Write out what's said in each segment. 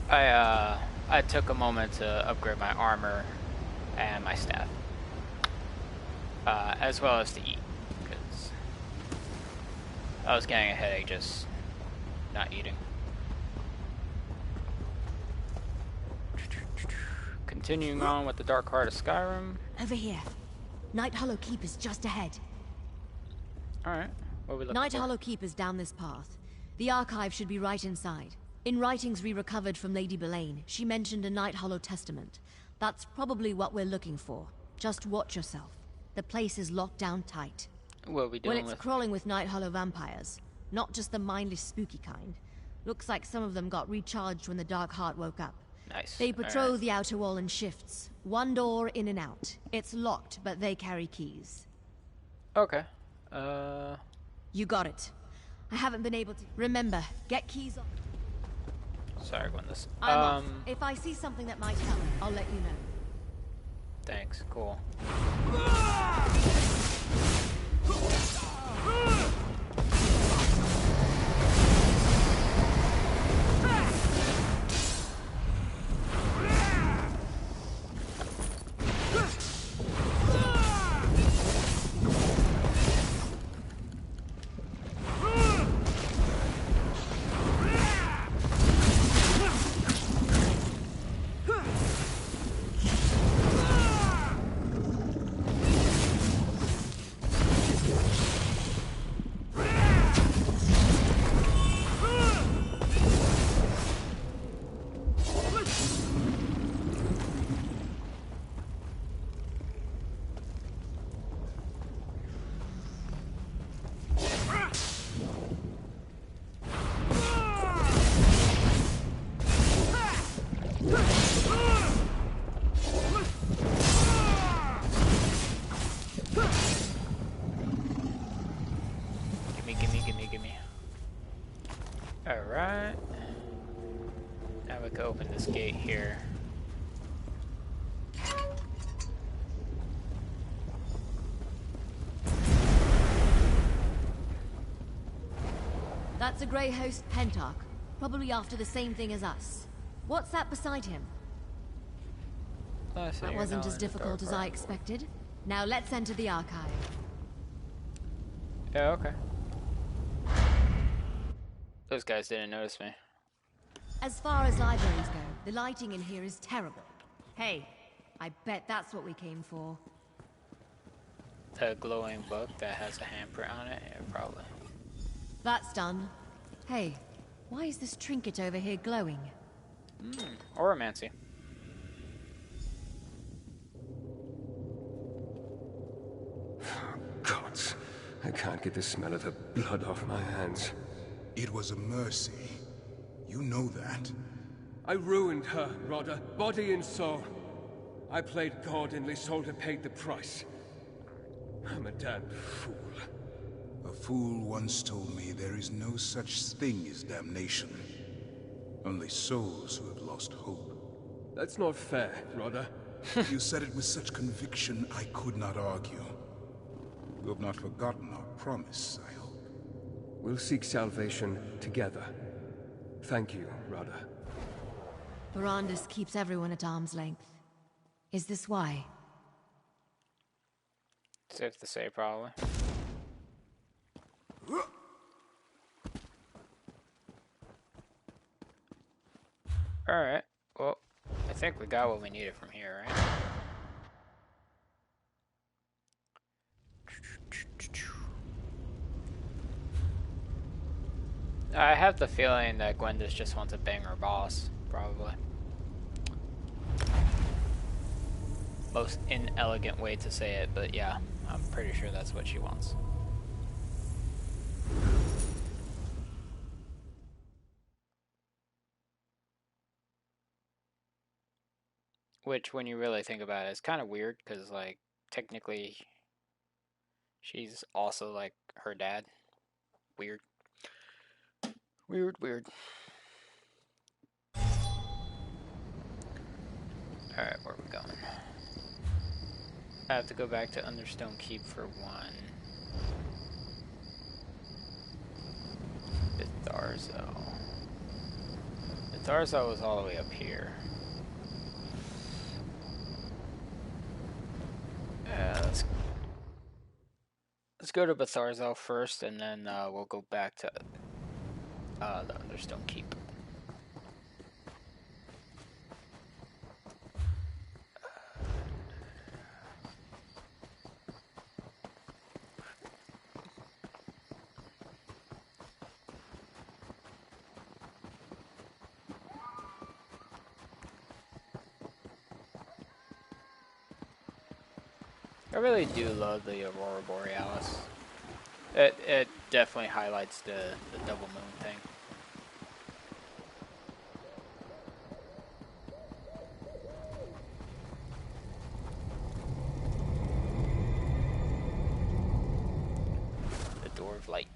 I took a moment to upgrade my armor and my staff, as well as to eat, because I was getting a headache just not eating. Continuing on with the Dark Heart of Skyrim. Over here. Night Hollow Keep is just ahead. Alright, what are we looking Night for? Hollow Keep is down this path. The archive should be right inside. In writings we recovered from Lady Belaine, she mentioned a Night Hollow testament. That's probably what we're looking for. Just watch yourself. The place is locked down tight. What are we doing Well, it's with? crawling with Night Hollow vampires. Not just the mindless spooky kind. Looks like some of them got recharged when the Dark Heart woke up. Nice. They patrol Alright. the outer wall in shifts. One door in and out. It's locked, but they carry keys. Okay. You got it. I haven't been able to... Remember, get keys on... Sorry, Gwendis. I'm off. If I see something that might help, I'll let you know. Thanks. Cool. Gimme. Alright. Now we can open this gate here. That's a Grey Host Pentarch. Probably after the same thing as us. What's that beside him? That wasn't as difficult as I expected. Now let's enter the archive. Yeah, okay. Those guys didn't notice me. As far as libraries go, the lighting in here is terrible. Hey, I bet that's what we came for. The glowing book that has a handprint on it? Yeah, probably. That's done. Hey, why is this trinket over here glowing? Oromancy. Gods, I can't get the smell of the blood off my hands. It was a mercy. You know that. I ruined her, Rodder, body and soul. I played God and Lysolda paid the price. I'm a damned fool. A fool once told me there is no such thing as damnation. Only souls who have lost hope. That's not fair, Rodder. You said it with such conviction I could not argue. You have not forgotten our promise, I hope. We'll seek salvation together. Thank you, Rodder. Barandus keeps everyone at arm's length. Is this why? Safe to say, probably. Alright, well, I think we got what we needed from here, right? I have the feeling that Gwendis just wants to bang her boss, probably. Most inelegant way to say it, but yeah, I'm pretty sure that's what she wants. Which, when you really think about it, is kind of weird, because, like, technically, she's also, like, her dad. Weird. Weird. Alright, where are we going? I have to go back to Understone Keep for one. Bitharzo. Tharzo was all the way up here. Let's go to Betharzo first, and then we'll go back to the Understone Keep. I really do love the Aurora Borealis. It definitely highlights the double moon thing. The Door of Light.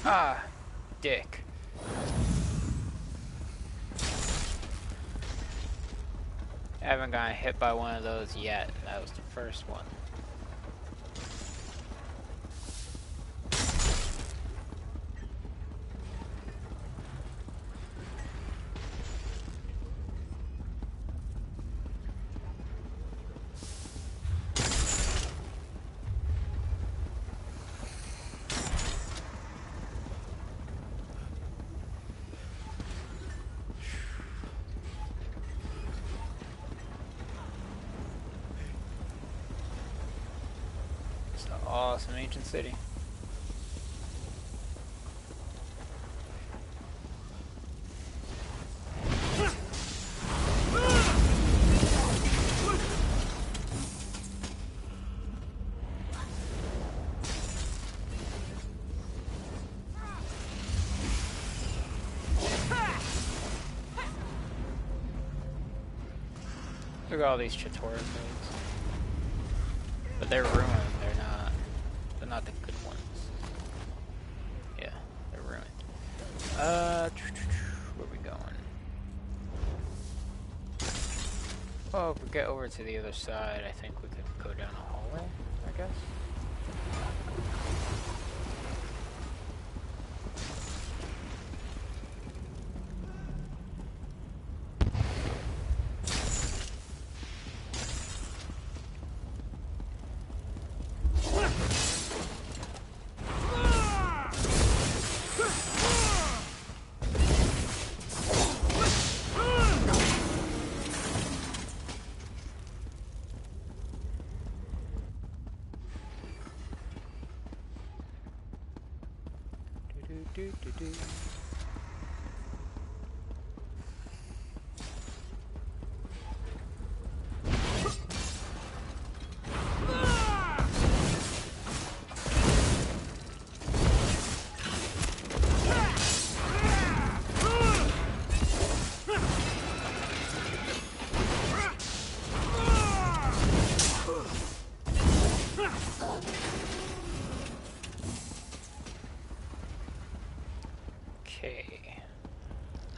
Ah, dick. I haven't gotten hit by one of those yet. That was the first one. Awesome ancient city. Look at all these Chitauri moves. But they're ruined. They're not the good ones. Yeah, they're ruined. Where we going? Oh, if we get over to the other side, I think we could go down a hallway, I guess.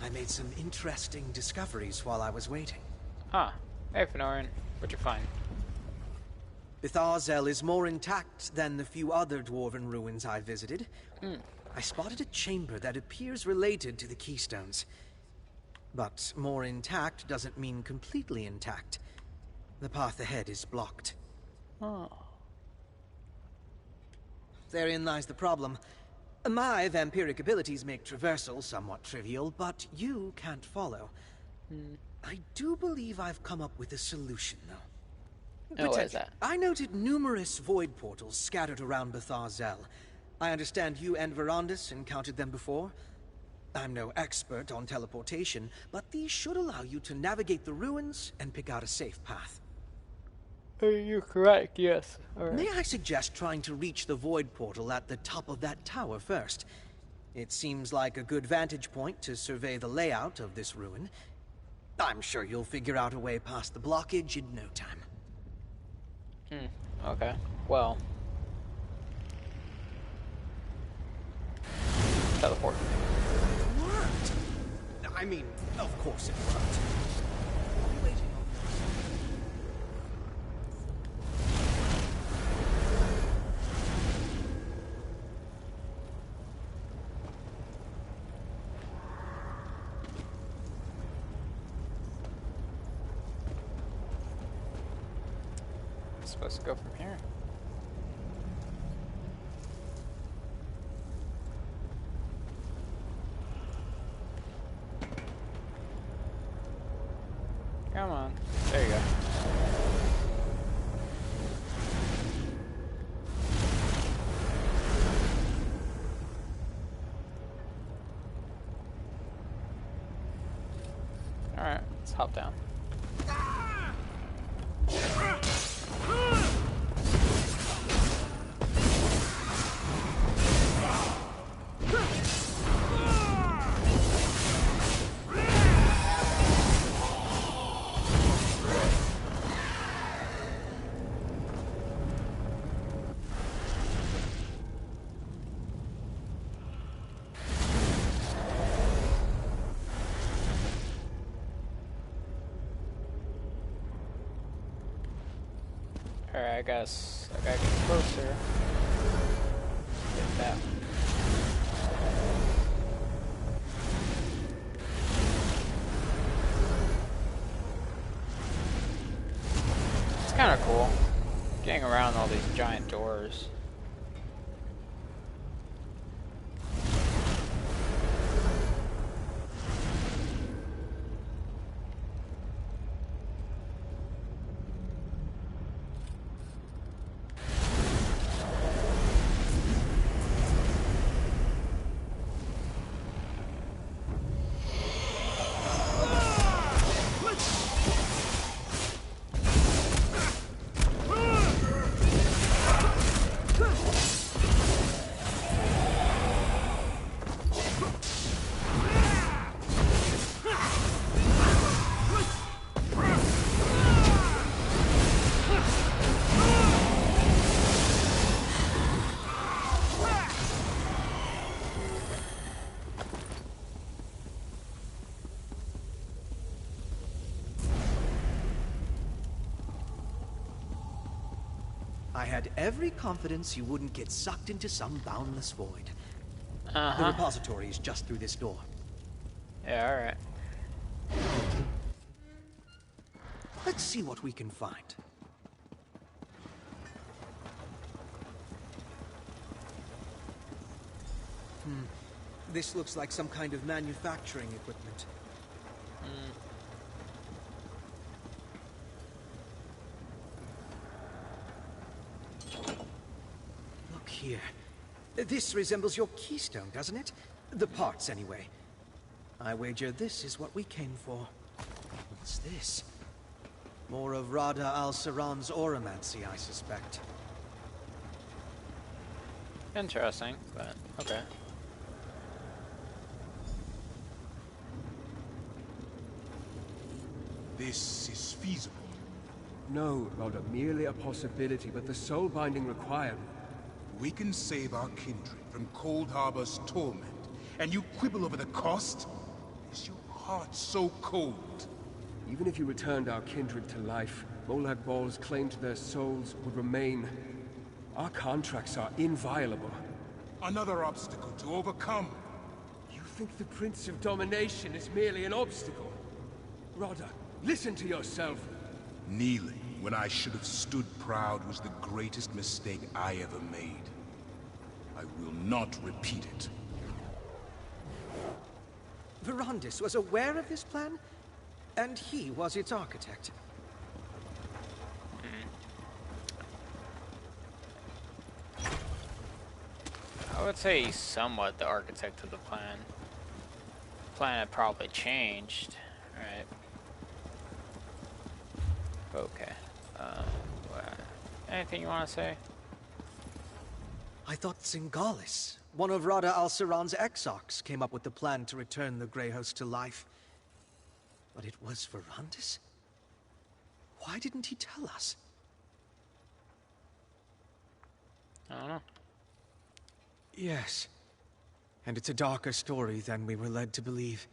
I made some interesting discoveries while I was waiting. Huh. Hey, Fenorian. What'd you find? Betharzel is more intact than the few other dwarven ruins I visited. I spotted a chamber that appears related to the Keystones. But more intact doesn't mean completely intact. The path ahead is blocked. Oh. Therein lies the problem. My vampiric abilities make traversal somewhat trivial, but you can't follow. I do believe I've come up with a solution, though. Oh, what is that? I noted numerous void portals scattered around Betharzel. I understand you and Verandis encountered them before? I'm no expert on teleportation, but these should allow you to navigate the ruins and pick out a safe path. You're correct, yes. May I suggest trying to reach the void portal at the top of that tower first? It seems like a good vantage point to survey the layout of this ruin. I'm sure you'll figure out a way past the blockage in no time. Okay. Well. Teleport. Worked! I mean, of course it worked. What are you waiting on? Supposed to go from here. Come on. There you go. Alright, let's hop down. Alright, I guess I gotta get closer. Get that. It's kind of cool getting around all these giant doors. I had every confidence you wouldn't get sucked into some boundless void. The Uh-huh. repository is just through this door. Yeah, alright. Let's see what we can find. This looks like some kind of manufacturing equipment. Look here. This resembles your keystone, doesn't it? The parts, anyway. I wager this is what we came for. What's this? More of Rada al-Saran's oromancy, I suspect. Interesting, but okay. This is feasible. No, rather merely a possibility, but the soul binding required. We can save our kindred from Cold Harbor's torment, and you quibble over the cost? Is your heart so cold? Even if you returned our kindred to life, Molag Bal's claim to their souls would remain. Our contracts are inviolable. Another obstacle to overcome. You think the Prince of Domination is merely an obstacle? Rodda, listen to yourself. Kneeling when I should have stood proud was the greatest mistake I ever made. I will not repeat it. Verandis was aware of this plan, and he was its architect. I would say he's somewhat the architect of the plan. planet probably changed, right? Okay. Anything you want to say? I thought Singalis, one of Rada al-Saran's exarchs, came up with the plan to return the Grey Host to life. But it was Verandis? Why didn't he tell us? I don't know. Yes. And it's a darker story than we were led to believe.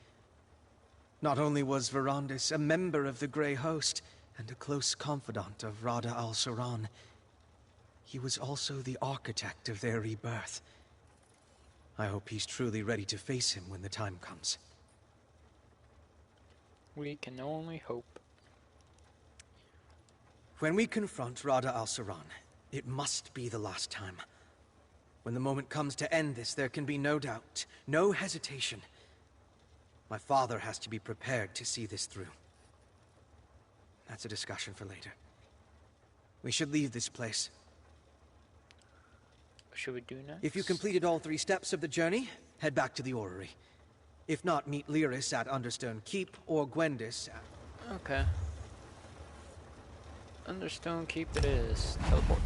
Not only was Verandis a member of the Grey Host and a close confidant of Rada al-Saran, he was also the architect of their rebirth. I hope he's truly ready to face him when the time comes. We can only hope. When we confront Rada al-Saran, it must be the last time. When the moment comes to end this, there can be no doubt, no hesitation. My father has to be prepared to see this through. That's a discussion for later. We should leave this place. What should we do next? If you completed all 3 steps of the journey, head back to the orrery. If not, meet Lyris at Understone Keep or Gwendis at... Okay. Understone Keep it is. Teleport.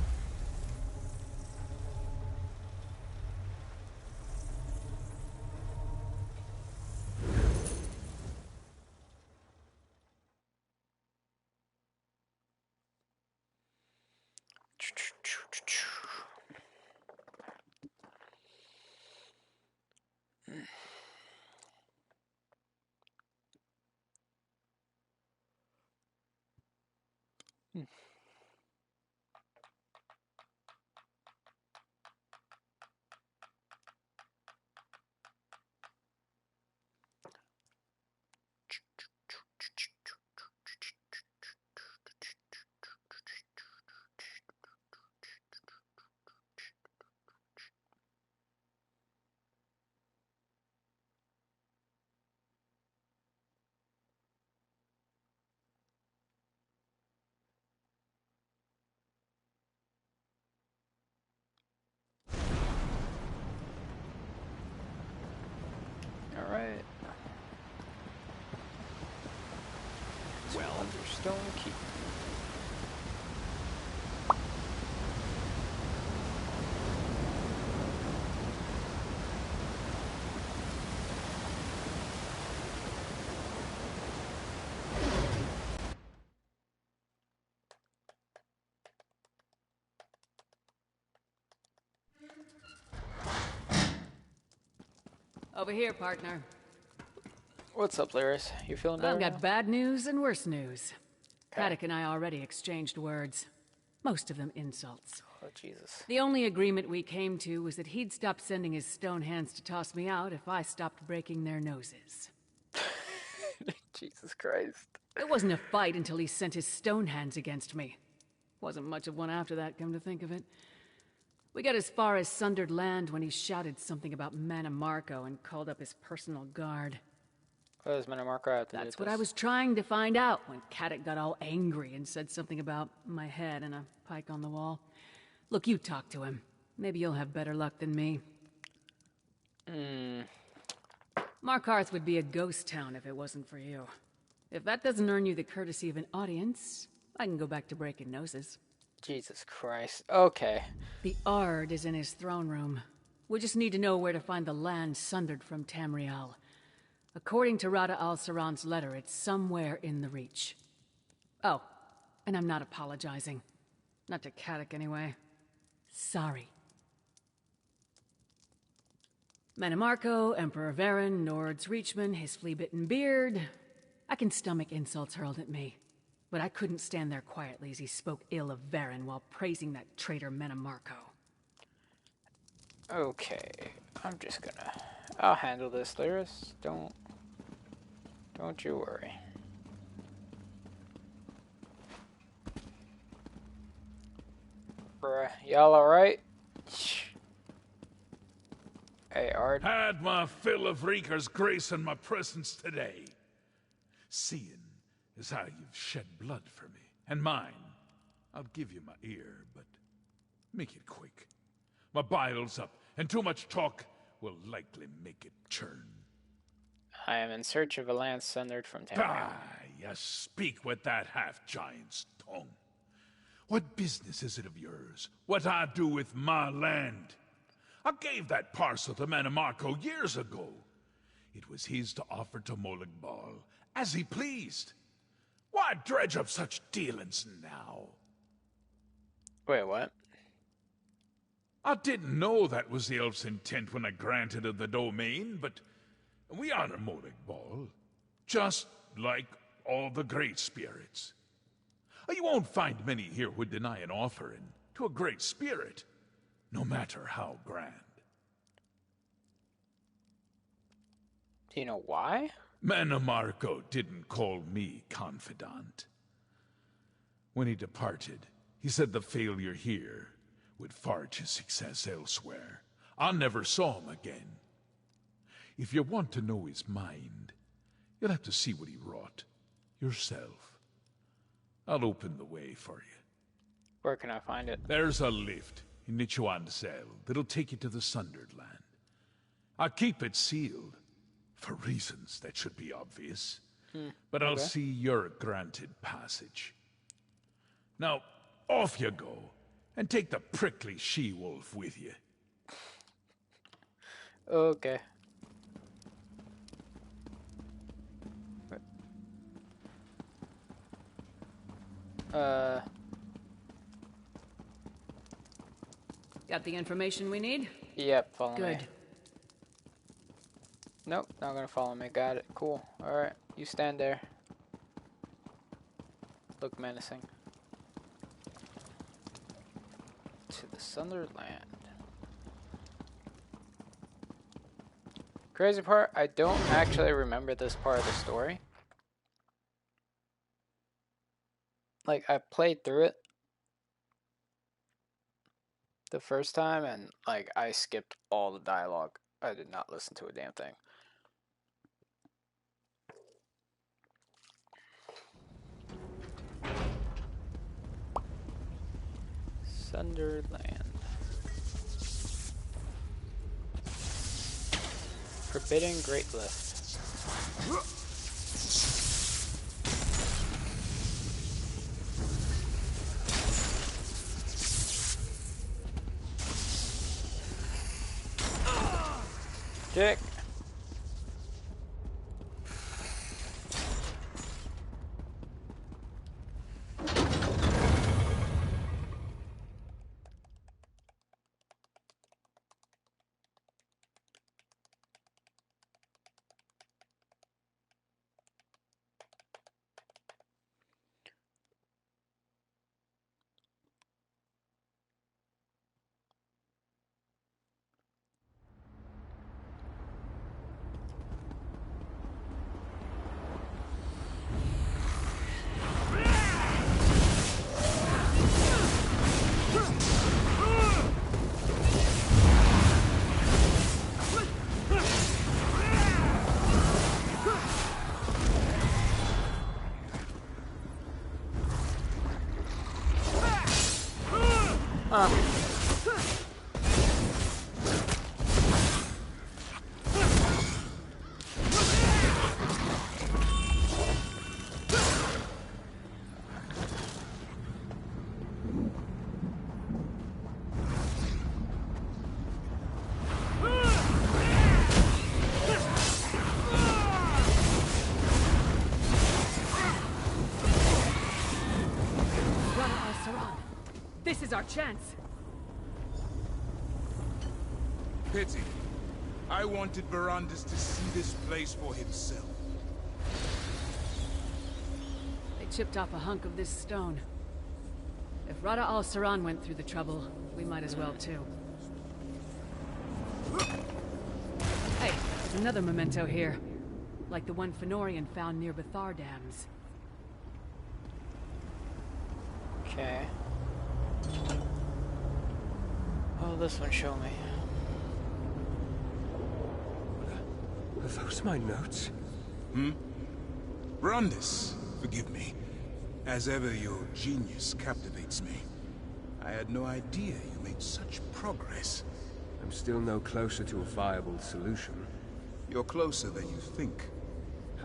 Alright. Well, Understone Keep. Over here, partner. What's up, Lyris? You feeling better I've got now? bad news and worse news. Okay. Caddock and I already exchanged words. Most of them insults. Oh, Jesus. The only agreement we came to was that he'd stop sending his stone hands to toss me out if I stopped breaking their noses. Jesus Christ. It wasn't a fight until he sent his stone hands against me. Wasn't much of one after that, come to think of it. We got as far as Sundered Land when he shouted something about Mana Marco and called up his personal guard. What does Minimarco have to do with That's what this? I was trying to find out when Caddock got all angry and said something about my head and a pike on the wall. Look, you talk to him. Maybe you'll have better luck than me. Markarth would be a ghost town if it wasn't for you. If that doesn't earn you the courtesy of an audience, I can go back to breaking noses. Jesus Christ. Okay. The Ard is in his throne room. We just need to know where to find the land sundered from Tamriel. According to Rada al-Saran's letter, it's somewhere in the Reach. Oh, and I'm not apologizing. Not to Caddock, anyway. Sorry. Manamarco, Emperor Varen, Nord's Reachman, his flea-bitten beard. I can stomach insults hurled at me. But I couldn't stand there quietly as he spoke ill of Varen while praising that traitor Manamarco. Okay. I'll handle this, Lyris. Don't you worry. Bruh, y'all alright? Hey, Ard. Had my fill of Reeker's grace in my presence today. Seeing is how you've shed blood for me. And mine. I'll give you my ear, but make it quick. My bile's up, and too much talk will likely make it churn. I am in search of a land sundered from Tamriel. Ah, you speak with that half-giant's tongue. What business is it of yours? What I do with my land? I gave that parcel to Manamarco years ago. It was his to offer to Molag Bal, as he pleased. Why dredge up such dealings now? Wait, what? I didn't know that was the elf's intent when I granted her the domain, but we honor Molag Bal, just like all the great spirits. You won't find many here who deny an offering to a great spirit, no matter how grand. Do you know why? Manamarco didn't call me confidant. When he departed, he said the failure here would forge his success elsewhere. I never saw him again. If you want to know his mind, you'll have to see what he wrought yourself. I'll open the way for you. Where can I find it? There's a lift in Nichuanzel that'll take you to the Sundered Land. I keep it sealed, for reasons that should be obvious. But I'll see you're granted passage. Now, off you go, and take the prickly she-wolf with you. Okay. Got the information we need? Yep, follow me. Good. Nope, not gonna follow me. Got it. Cool. Alright, you stand there. Look menacing. To the Sundered Land. Crazy part, I don't actually remember this part of the story. Like, I played through it the first time, and, like, I skipped all the dialogue. I did not listen to a damn thing. Sundered Land. Forbidden Great Lift. Dick. This is our chance. Pity. I wanted Verandis to see this place for himself. They chipped off a hunk of this stone. If Rada al-Saran went through the trouble, we might as well too. Hey, there's another memento here. Like the one Fenorian found near Bethar Dams. Okay. Oh, this one show me. Are those my notes? Verandis, forgive me. As ever, your genius captivates me. I had no idea you made such progress. I'm still no closer to a viable solution. You're closer than you think.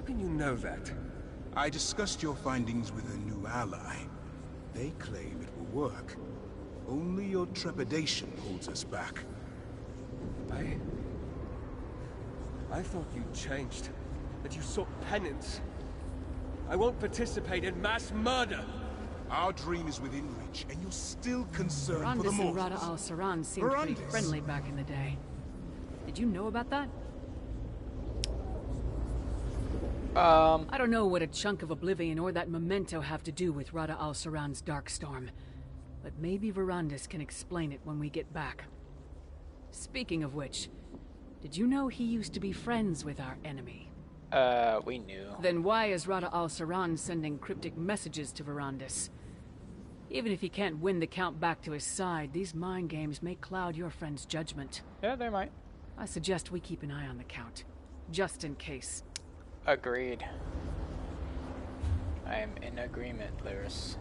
How can you know that? I discussed your findings with a new ally. They claim it will work. Only your trepidation holds us back. I thought you changed. That you sought penance. I won't participate in mass murder! Our dream is within reach, and you're still concerned for the Verandis and Rada mortals. al-Saran seemed pretty Verandis? friendly back in the day. Did you know about that? I don't know what a chunk of oblivion or that memento have to do with Rada al-Saran's Darkstorm, but maybe Verandis can explain it when we get back. Speaking of which, did you know he used to be friends with our enemy? We knew. Then why is Rada al-Saran sending cryptic messages to Verandis? Even if he can't win the Count back to his side, these mind games may cloud your friend's judgment. Yeah, they might. I suggest we keep an eye on the Count, just in case. Agreed. I am in agreement, Lyris.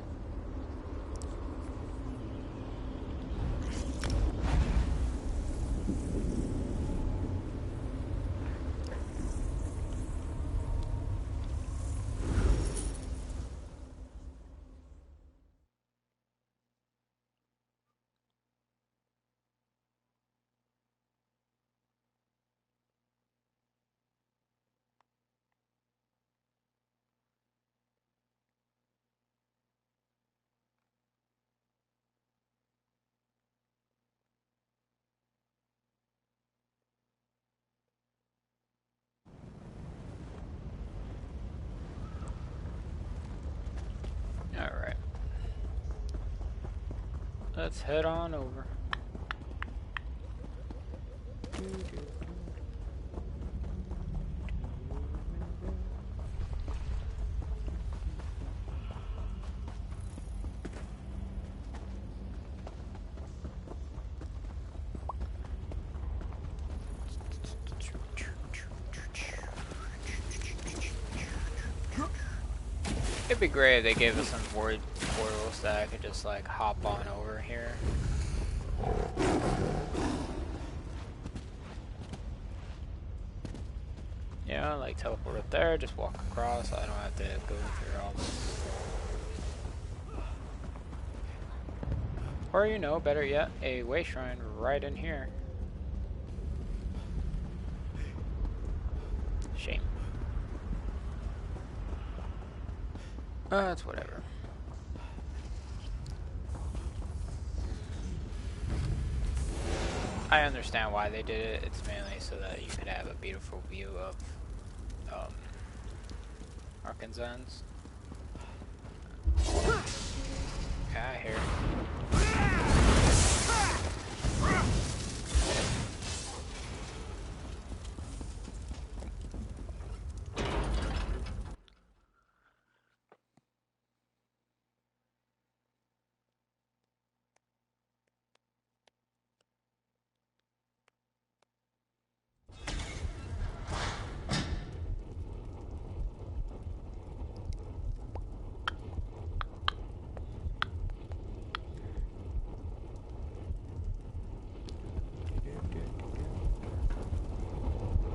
Alright. Let's head on over. It'd be great if they gave us some void portals that I could just like hop on over here. Yeah, like teleport up there, just walk across. I don't have to go through all this. Or you know, better yet, a way shrine right in here. Shame. It's whatever. I understand why they did it. It's mainly so that you could have a beautiful view of Arkansans. Yeah, I hear it.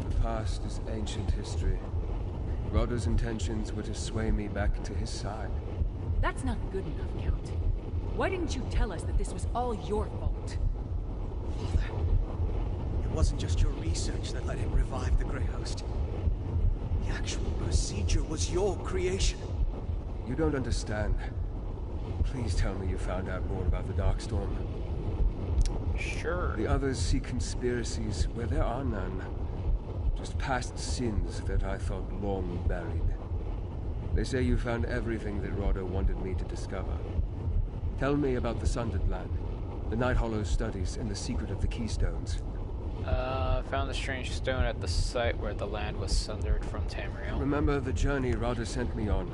The past is ancient history. Rodder's intentions were to sway me back to his side. That's not good enough, Count. Why didn't you tell us that this was all your fault? Father, it wasn't just your research that let him revive the Grey Host. The actual procedure was your creation. You don't understand. Please tell me you found out more about the Darkstorm. Sure. The others see conspiracies where there are none. Just past sins that I thought long buried. They say you found everything that Rodder wanted me to discover. Tell me about the Sundered Land, the Night Hollow studies, and the secret of the Keystones. Found the strange stone at the site where the land was sundered from Tamriel. Remember the journey Rodder sent me on?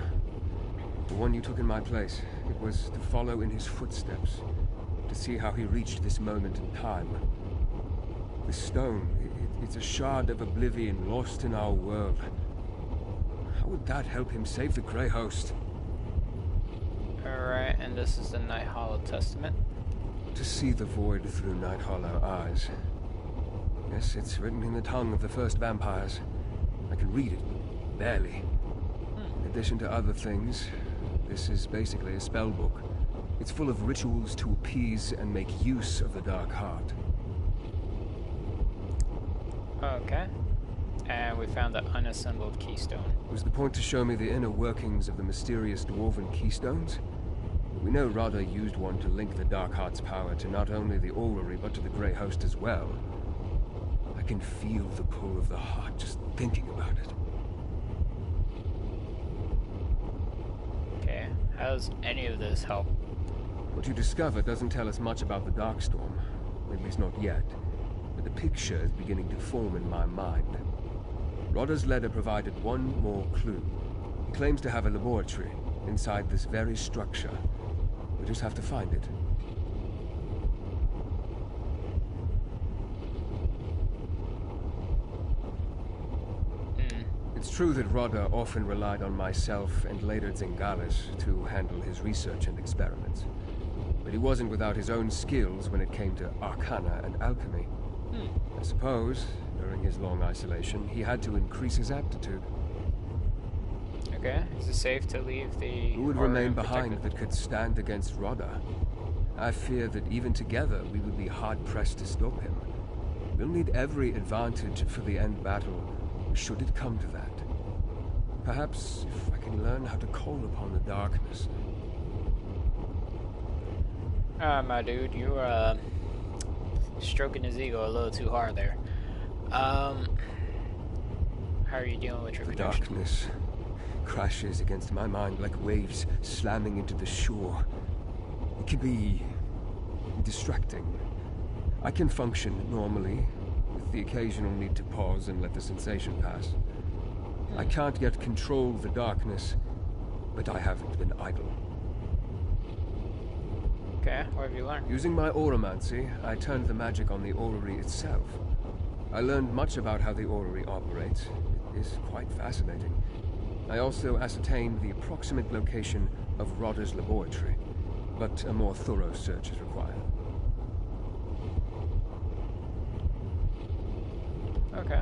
The one you took in my place. It was to follow in his footsteps, to see how he reached this moment in time. The stone, it's a shard of oblivion lost in our world. How would that help him save the Grey Host? Alright, and this is the Night Hollow Testament. To see the void through Night Hollow eyes. Yes, it's written in the tongue of the first vampires. I can read it, barely. In addition to other things, this is basically a spell book. It's full of rituals to appease and make use of the Dark Heart. Okay. And we found the unassembled keystone. Was the point to show me the inner workings of the mysterious dwarven keystones? We know Rada used one to link the Dark Heart's power to not only the orrery, but to the Grey Host as well. I can feel the pull of the heart just thinking about it. Okay. How does any of this help? What you discover doesn't tell us much about the Darkstorm, at least not yet. But the picture is beginning to form in my mind. Rodda's letter provided one more clue. He claims to have a laboratory inside this very structure. We just have to find it. It's true that Rodda often relied on myself and later Zingalis to handle his research and experiments. But he wasn't without his own skills when it came to arcana and alchemy. I suppose, during his long isolation, he had to increase his aptitude. Okay. Is it safe to leave the... Who would remain behind that could stand against Rodda? I fear that even together we would be hard-pressed to stop him. We'll need every advantage for the end battle, should it come to that. Perhaps if I can learn how to call upon the darkness. My dude, you're stroking his ego a little too hard there. How are you dealing with your The condition? darkness crashes against my mind like waves slamming into the shore. It can be distracting. I can function normally, with the occasional need to pause and let the sensation pass. I can't yet control the darkness, but I haven't been idle. Okay, what have you learned? Using my auramancy, I turned the magic on the orrery itself. I learned much about how the orrery operates. It is quite fascinating. I also ascertained the approximate location of Rodda's laboratory, but a more thorough search is required. Okay.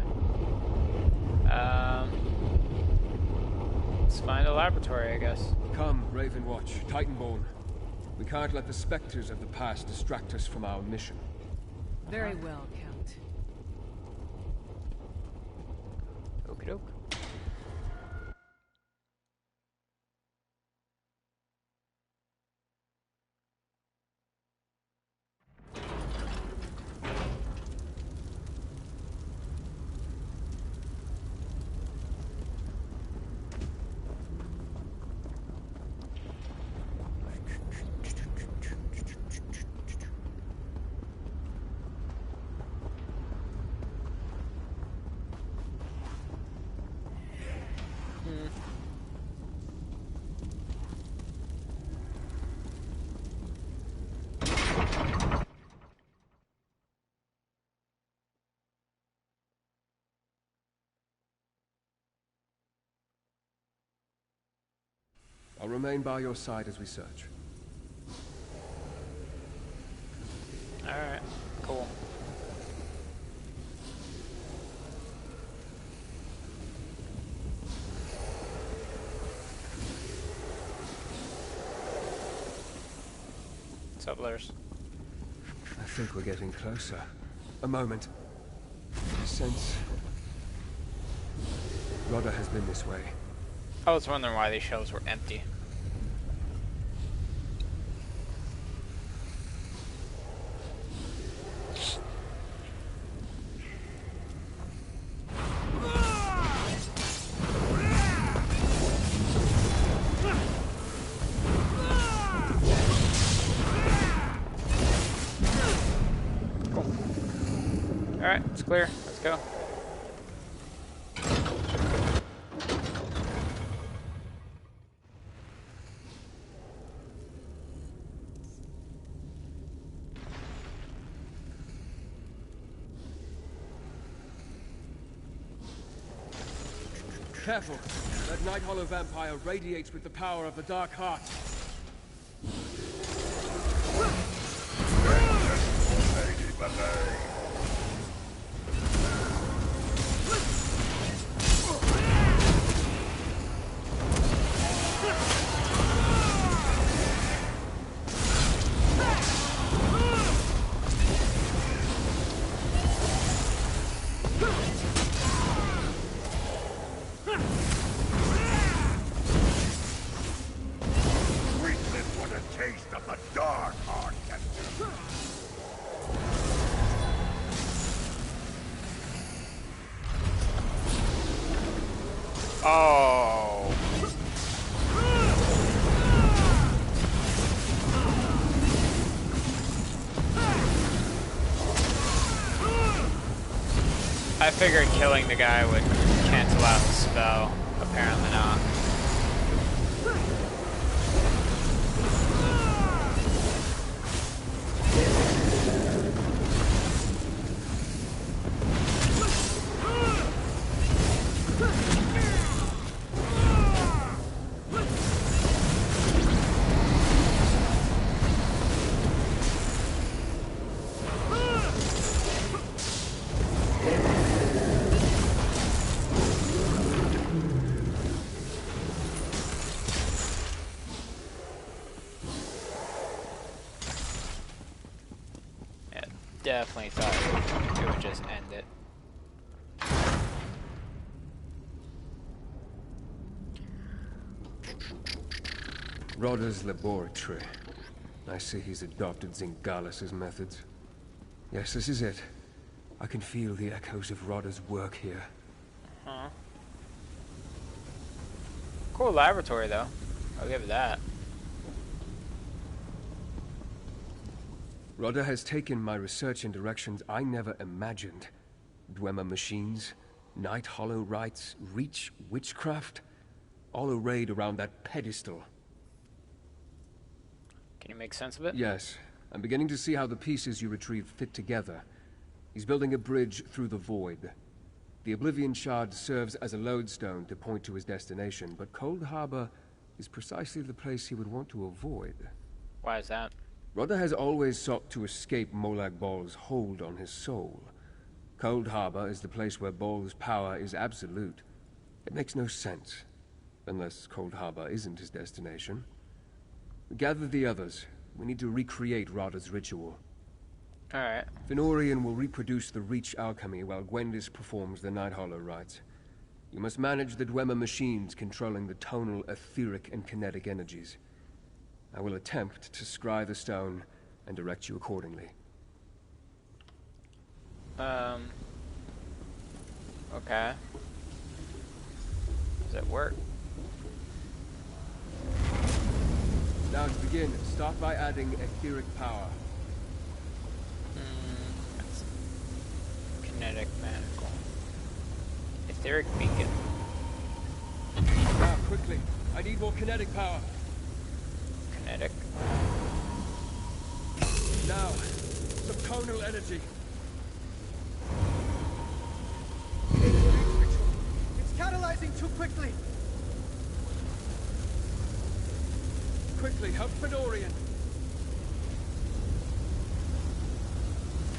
Let's find a laboratory, I guess. Come, Ravenwatch, Titanborn. We can't let the specters of the past distract us from our mission. Very well, Count. Okie doke. I'll remain by your side as we search. Alright, cool. What's up, Lars? I think we're getting closer. A moment. I sense... Rodda has been this way. I was wondering why these shelves were empty. Cool. Alright, it's clear. Let's go. Careful! That Night Hollow vampire radiates with the power of the Dark Heart. Oh. I figured killing the guy would cancel out the spell. Apparently not. Definitely thought it would just end it. Rodder's laboratory. I see he's adopted Zingalis's methods. Yes, this is it. I can feel the echoes of Rodder's work here. Huh. Cool laboratory, though. I'll give it that. Rodder has taken my research in directions I never imagined. Dwemer machines, Night Hollow rites, Reach witchcraft, all arrayed around that pedestal. Can you make sense of it? Yes. I'm beginning to see how the pieces you retrieved fit together. He's building a bridge through the void. The Oblivion Shard serves as a lodestone to point to his destination, but Cold Harbor is precisely the place he would want to avoid. Why is that? Rodder has always sought to escape Molag Bal's hold on his soul. Cold Harbor is the place where Bal's power is absolute. It makes no sense, unless Cold Harbor isn't his destination. Gather the others. We need to recreate Rodder's ritual. Alright. Fenorian will reproduce the Reach alchemy while Gwendis performs the Night Hollow rites. You must manage the Dwemer machines controlling the tonal, etheric, and kinetic energies. I will attempt to scry the stone and direct you accordingly. Okay. Does it work? Now to begin, start by adding etheric power. That's kinetic magical. Etheric beacon. Now, quickly. I need more kinetic power. Kinetic. Now, some tonal energy. It's catalyzing too quickly. Quickly, help Fenorian.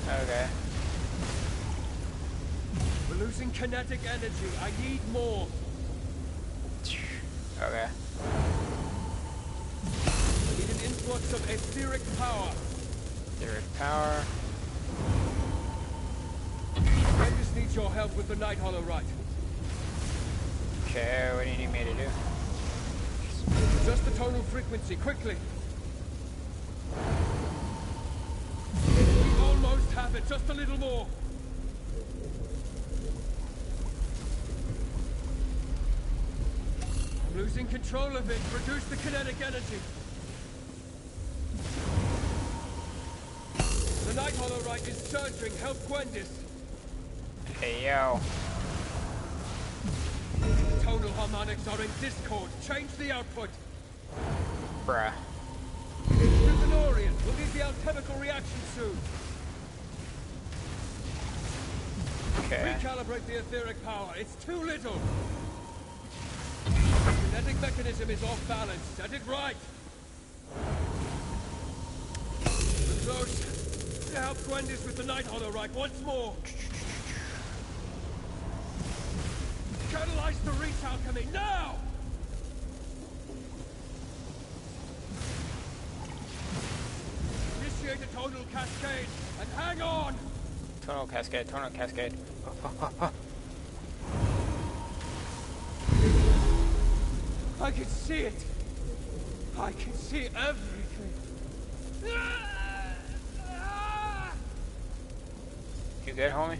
Okay. We're losing kinetic energy. I need more. Okay. I need an influx of etheric power. Etheric power. Gwendis needs your help with the Night Hollow rite. Okay, what do you need me to do? Just the tonal frequency, quickly. We almost have it, just a little more. I'm losing control of it. Reduce the kinetic energy. The Night Hollow rite is surging. Help Gwendis. Hey, yo. The tonal harmonics are in discord. Change the output. Bruh. Fenorian, we'll need the alchemical reaction soon. Okay. Recalibrate the etheric power. It's too little. The kinetic mechanism is off balance. Set it right. We're close. Help Gwendis with the Night Hollow rite once more. Catalyze the Reach alchemy now! Initiate a tonal cascade and hang on! Tonal cascade, tonal cascade. I can see it! I can see everything! You good, homie?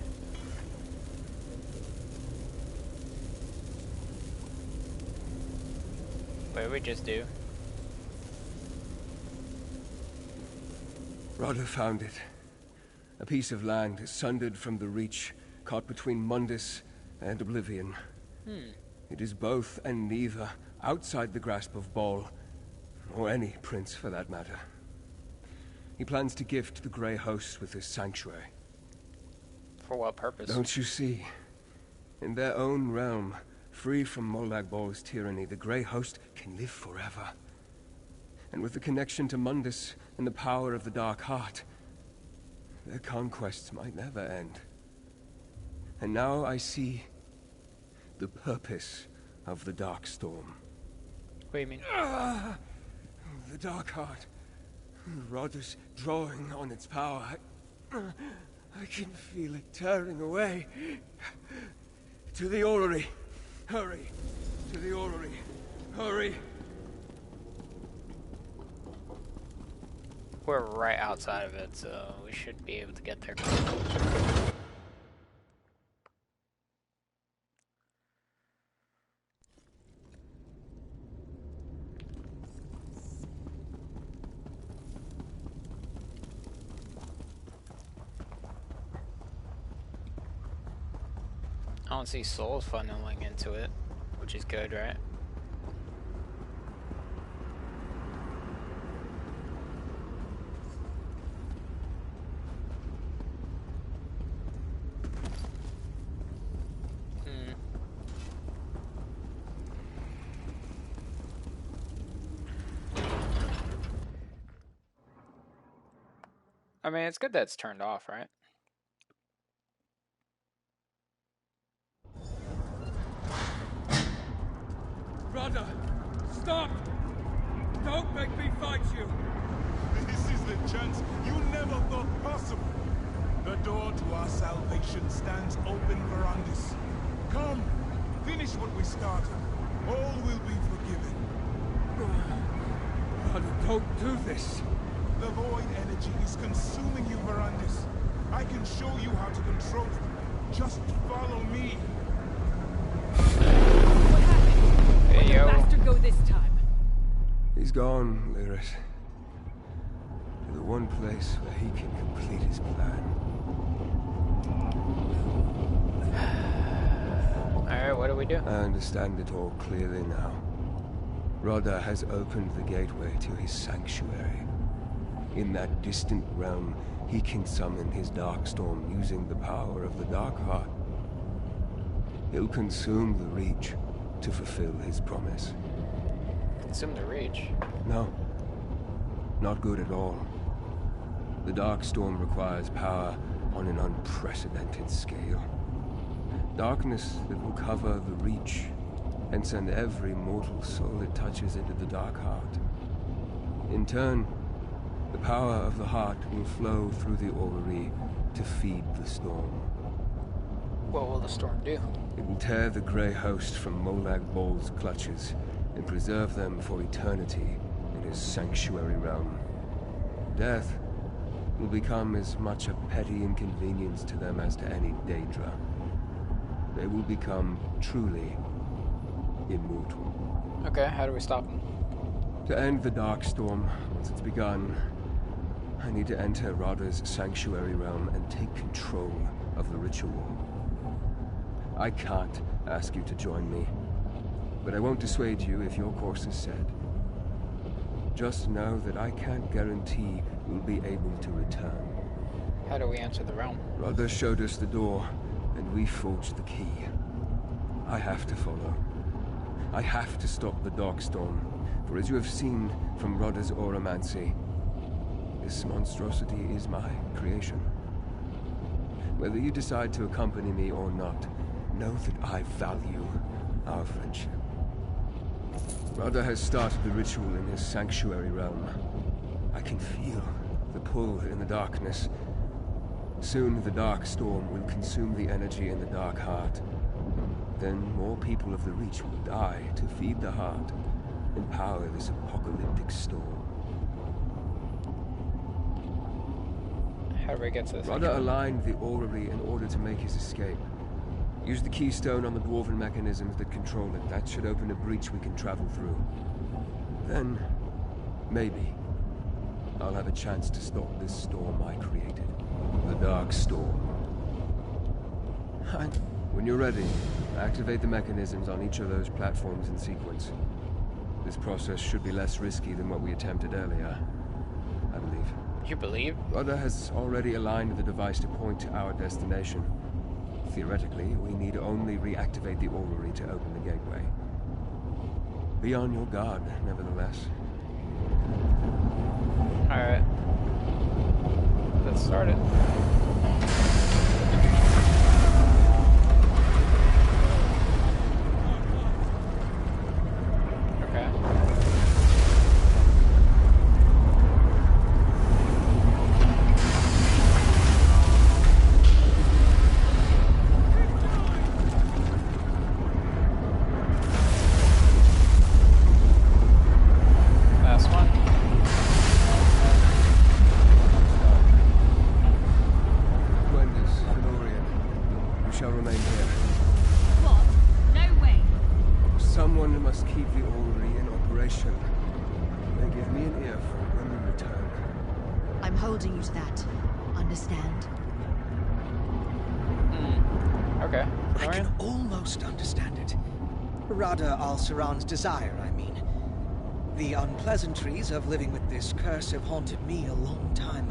What we just do? Rada found it. A piece of land sundered from the Reach, caught between Mundus and Oblivion. It is both and neither, outside the grasp of Ball, or any prince for that matter. He plans to gift the Grey Hosts with his sanctuary. For what purpose? Don't you see? In their own realm, free from Molag Ball's tyranny, the Grey Host can live forever. And with the connection to Mundus and the power of the Dark Heart, their conquests might never end. And now I see the purpose of the Dark Storm. What do you mean? The Dark Heart. Rada's drawing on its power. I can feel it tearing away. To the orrery. Hurry. To the orrery. Hurry. We're right outside of it, so we should be able to get there. I don't see souls funneling into it, which is good, right? I mean, it's good that it's turned off, right? Rada! Stop! Don't make me fight you! This is the chance you never thought possible. The door to our salvation stands open, Verandis. Come, finish what we started. All will be forgiven. Rada, don't do this! The void energy is consuming you, Verandis. I can show you how to control it. Just follow me. Hey, yo. Where'd the bastard go this time? He's gone, Lyris. To the one place where he can complete his plan. Alright, what do we do? I understand it all clearly now. Rada has opened the gateway to his sanctuary. In that distant realm, he can summon his Darkstorm using the power of the Dark Heart. He'll consume the Reach to fulfill his promise. Consume the Reach. No. Not good at all. The Darkstorm requires power on an unprecedented scale. Darkness that will cover the Reach and send every mortal soul it touches into the Dark Heart. In turn, the power of the heart will flow through the orrery to feed the storm. What will the storm do? It will tear the Grey Host from Molag Ball's clutches and preserve them for eternity in his sanctuary realm. Death will become as much a petty inconvenience to them as to any Daedra. They will become truly immortal. Okay, how do we stop him? To end the Darkstorm, once it's begun, I need to enter Rada's sanctuary realm and take control of the ritual. I can't ask you to join me, but I won't dissuade you if your course is set. Just know that I can't guarantee you'll be able to return. How do we enter the realm? Rada showed us the door, and we forged the key. I have to follow. I have to stop the Darkstorm, for as you have seen from Rada's auramancy, this monstrosity is my creation. Whether you decide to accompany me or not, know that I value our friendship. Rada has started the ritual in his sanctuary realm. I can feel the pull in the darkness. Soon the Dark Storm will consume the energy in the Dark Heart. Then more people of the Reach will die to feed the heart and power this apocalyptic storm. How do we get to this? Rada aligned the orrery in order to make his escape. Use the keystone on the dwarven mechanisms that control it. That should open a breach we can travel through. Then, maybe, I'll have a chance to stop this storm I created. The Dark Storm. When you're ready, activate the mechanisms on each of those platforms in sequence. This process should be less risky than what we attempted earlier, I believe. You believe? Rudder has already aligned the device to point to our destination. Theoretically, we need only reactivate the orrery to open the gateway. Be on your guard, nevertheless. Alright. Let's start it. Saran's desire, I mean. The unpleasantries of living with this curse have haunted me a long time.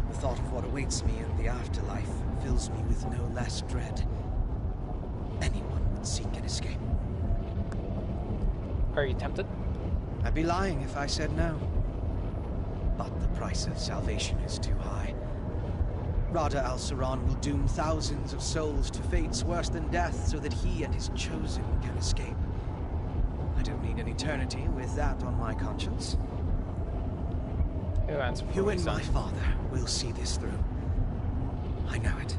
The thought of what awaits me in the afterlife fills me with no less dread. Anyone would seek an escape. Are you tempted? I'd be lying if I said no. But the price of salvation is too high. Rada al-Saran will doom thousands of souls to fates worse than death so that he and his chosen can escape. I don't need an eternity with that on my conscience. You and my father will see this through. I know it.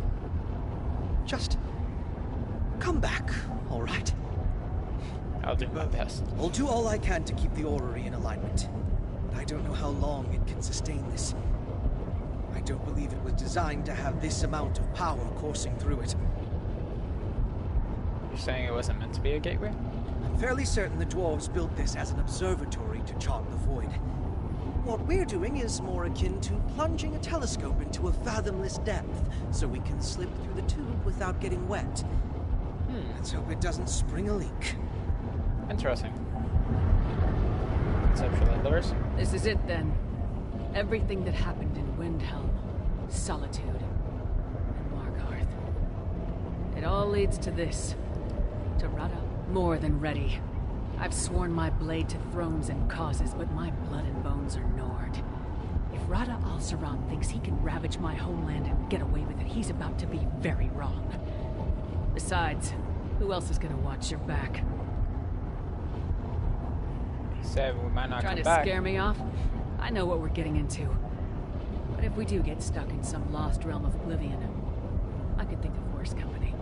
Just come back, all right? I'll do my best. I'll do all I can to keep the orrery in alignment. But I don't know how long it can sustain this. I don't believe it was designed to have this amount of power coursing through it. You're saying it wasn't meant to be a gateway? I'm fairly certain the dwarves built this as an observatory to chart the void. What we're doing is more akin to plunging a telescope into a fathomless depth, so we can slip through the tube without getting wet. Let's hope it doesn't spring a leak. Interesting. Conceptual endeavors? This is it then. Everything that happened in Windhelm, Solitude, and Markarth. It all leads to this. To Rada, more than ready. I've sworn my blade to thrones and causes, but my blood and bones are Nord. If Rada al-Saran thinks he can ravage my homeland and get away with it, he's about to be very wrong. Besides, who else is gonna watch your back? He said we might not come back. Trying to scare me off? I know what we're getting into. But if we do get stuck in some lost realm of oblivion, I could think of worse company.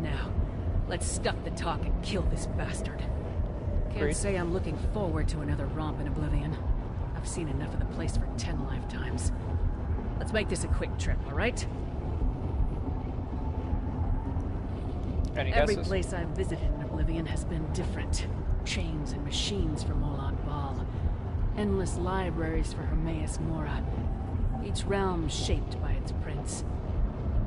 Now, let's stop the talk and kill this bastard. Can't say I'm looking forward to another romp in oblivion. I've seen enough of the place for 10 lifetimes. Let's make this a quick trip, alright? Every place I've visited in oblivion has been different. Chains and machines for Molag Bal. Endless libraries for Hermaeus Mora. Each realm shaped by its prince.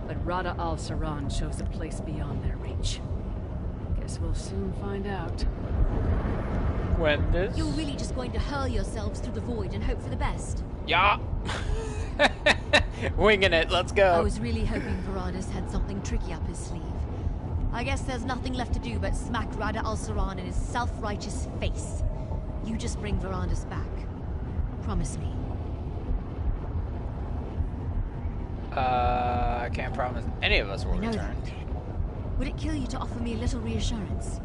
But Rada al-Saran chose a place beyond their reach. Guess we'll soon find out. When this? You're really just going to hurl yourselves through the void and hope for the best? Yeah. Winging it, let's go. I was really hoping Varadis had something tricky up his sleeve. I guess there's nothing left to do but smack Rada al-Saran in his self-righteous face. You just bring Varadis back. Promise me. I can't promise any of us will return. That. Would it kill you to offer me a little reassurance?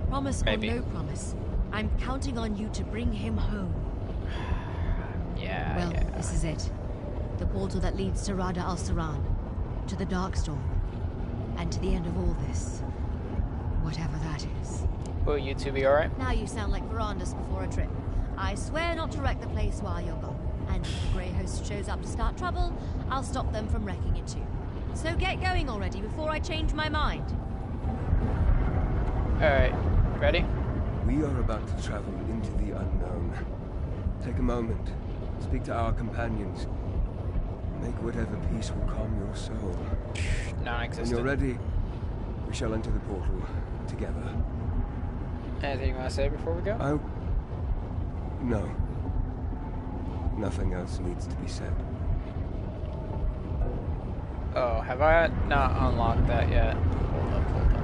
Promise Maybe. or no promise, I'm counting on you to bring him home. Yeah, Well, this is it. The portal that leads to Rada al-Saran, to the Darkstorm, and to the end of all this. Whatever that is. Will you two be alright? Now you sound like Varandas before a trip. I swear not to wreck the place while you're gone. And if the Grey Host shows up to start trouble, I'll stop them from wrecking it too. So get going already before I change my mind. Alright, ready? We are about to travel into the unknown. Take a moment. Speak to our companions. Make whatever peace will calm your soul. When Non-existent. you're ready, we shall enter the portal together. Anything you want to say before we go? No. Nothing else needs to be said. Oh, have I not unlocked that yet? Hold up, hold up.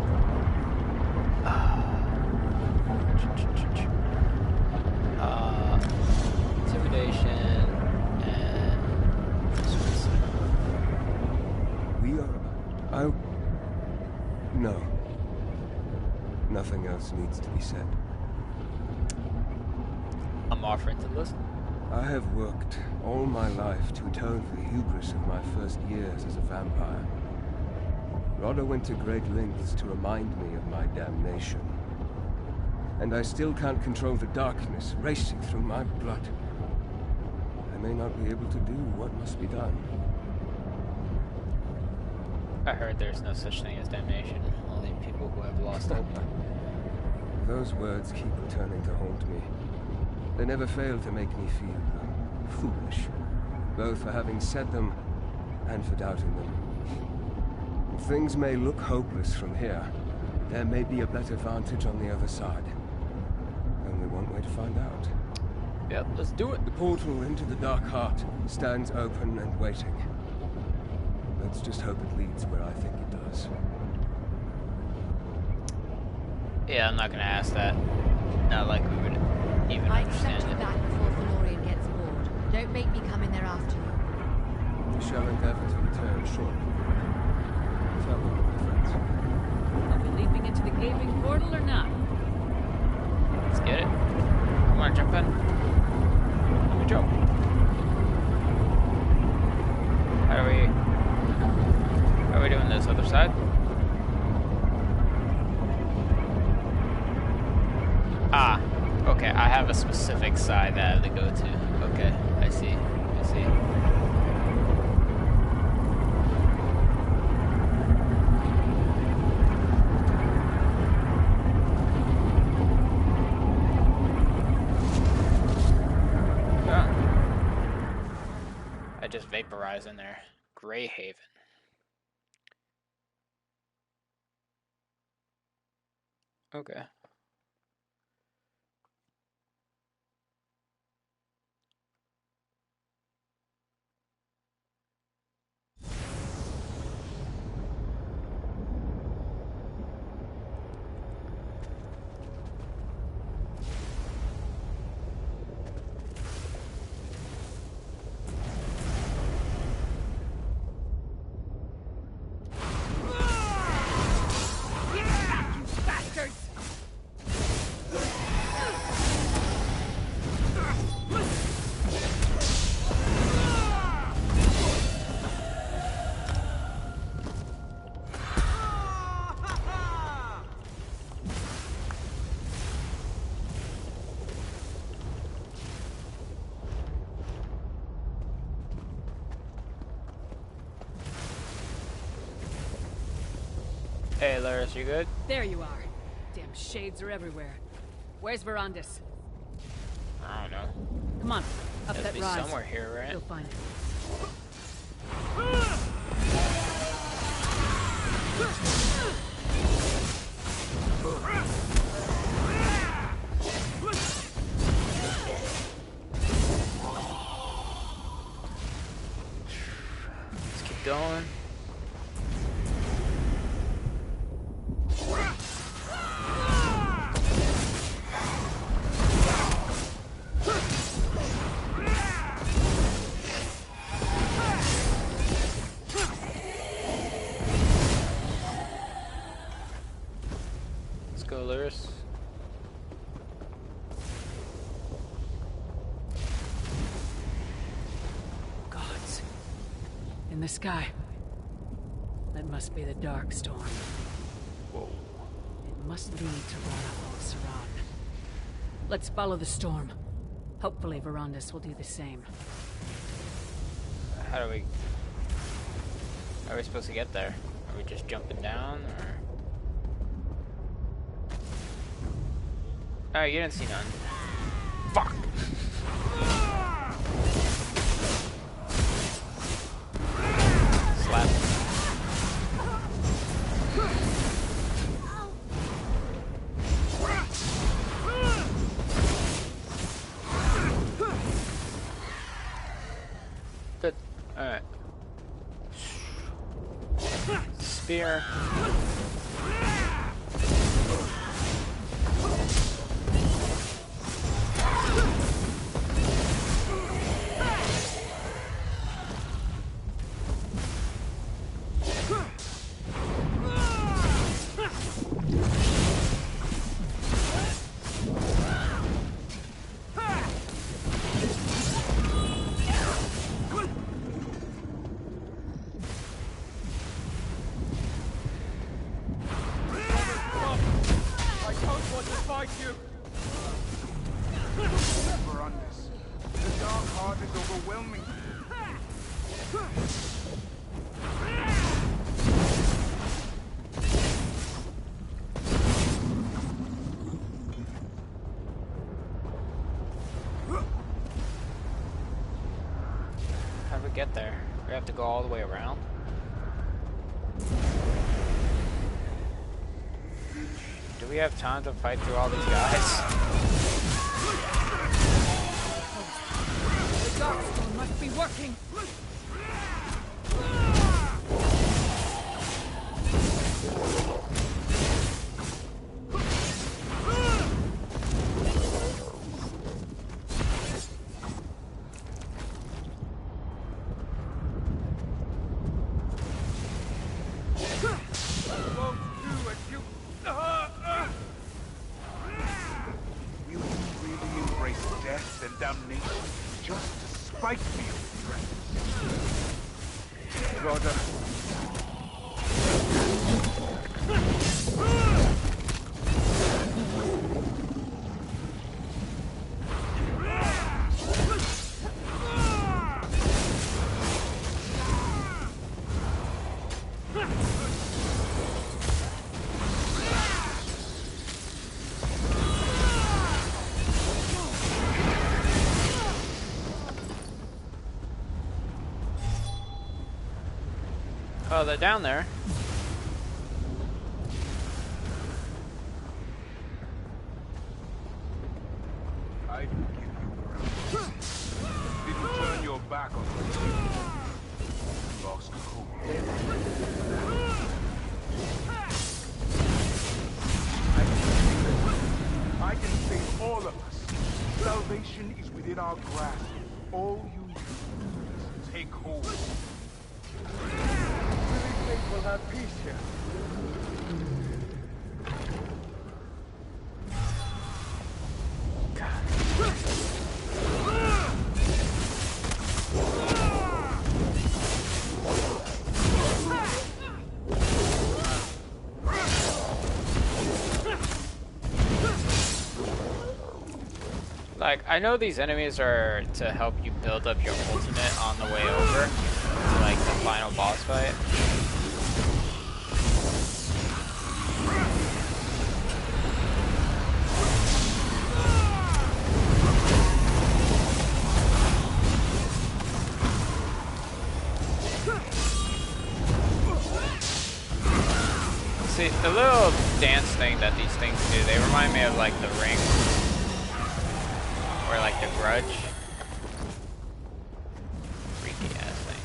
Intimidation and suicide. We are... No. Nothing else needs to be said. I'm offering to listen. I have worked all my life to atone for the hubris of my first years as a vampire. Rodda went to great lengths to remind me of my damnation. And I still can't control the darkness racing through my blood. I may not be able to do what must be done. I heard there's no such thing as damnation, only people who have lost hope. Those words keep returning to haunt me. They never fail to make me feel foolish, both for having said them and for doubting them. Things may look hopeless from here. There may be a better vantage on the other side. Only one way to find out. Yep, let's do it. The portal into the Dark Heart stands open and waiting. Let's just hope it leads where I think it does. Yeah, I'm not gonna ask that. Not like we would even I understand accept you it. back before Valorian gets bored. Don't make me come in there after you. We shall endeavor to return shortly. Farewell, my friends. Are we leaping into the gaping portal or not? Let's get it. Come on, jump in. Let me jump. How are we doing this other side? Ah, okay, I have a specific side that I have to go to. Okay, I see, I see. Ah. I just vaporized in there. Grey Haven. Okay. Hey, Laris, you good? There you are. Damn shades are everywhere. Where's Verandis? I don't know. Come on, up Has to that be rise. somewhere here, right? You'll find it. Let's keep going. Let's go, Laris. Gods. In the sky. That must be the Dark Storm. Whoa. It must lead to Rana al-Saran. Let's follow the storm. Hopefully Verandis will do the same. How do we... How are we supposed to get there? Are we just jumping down, or? Oh, you didn't see none. Fuck! Slap. Good. Alright. Spear. The dark heart is overwhelming. How do we get there? We have to go all the way around? Do we have time to fight through all these guys? The Darkstone must be working. Will you really embrace death and damnation just to spite me, friend? Brother. Oh, they're down there. I forgive you, brother. Didn't turn your back on me. Lost hope. I can save all of us. Salvation is within our grasp. All you need is take hold. We'll have peace here. Like, I know these enemies are to help you build up your ultimate on the way over to, like, the final boss fight. See, the little dance thing that these things do, they remind me of, like, the Ring. Or, like, the Grudge. Freaky ass things.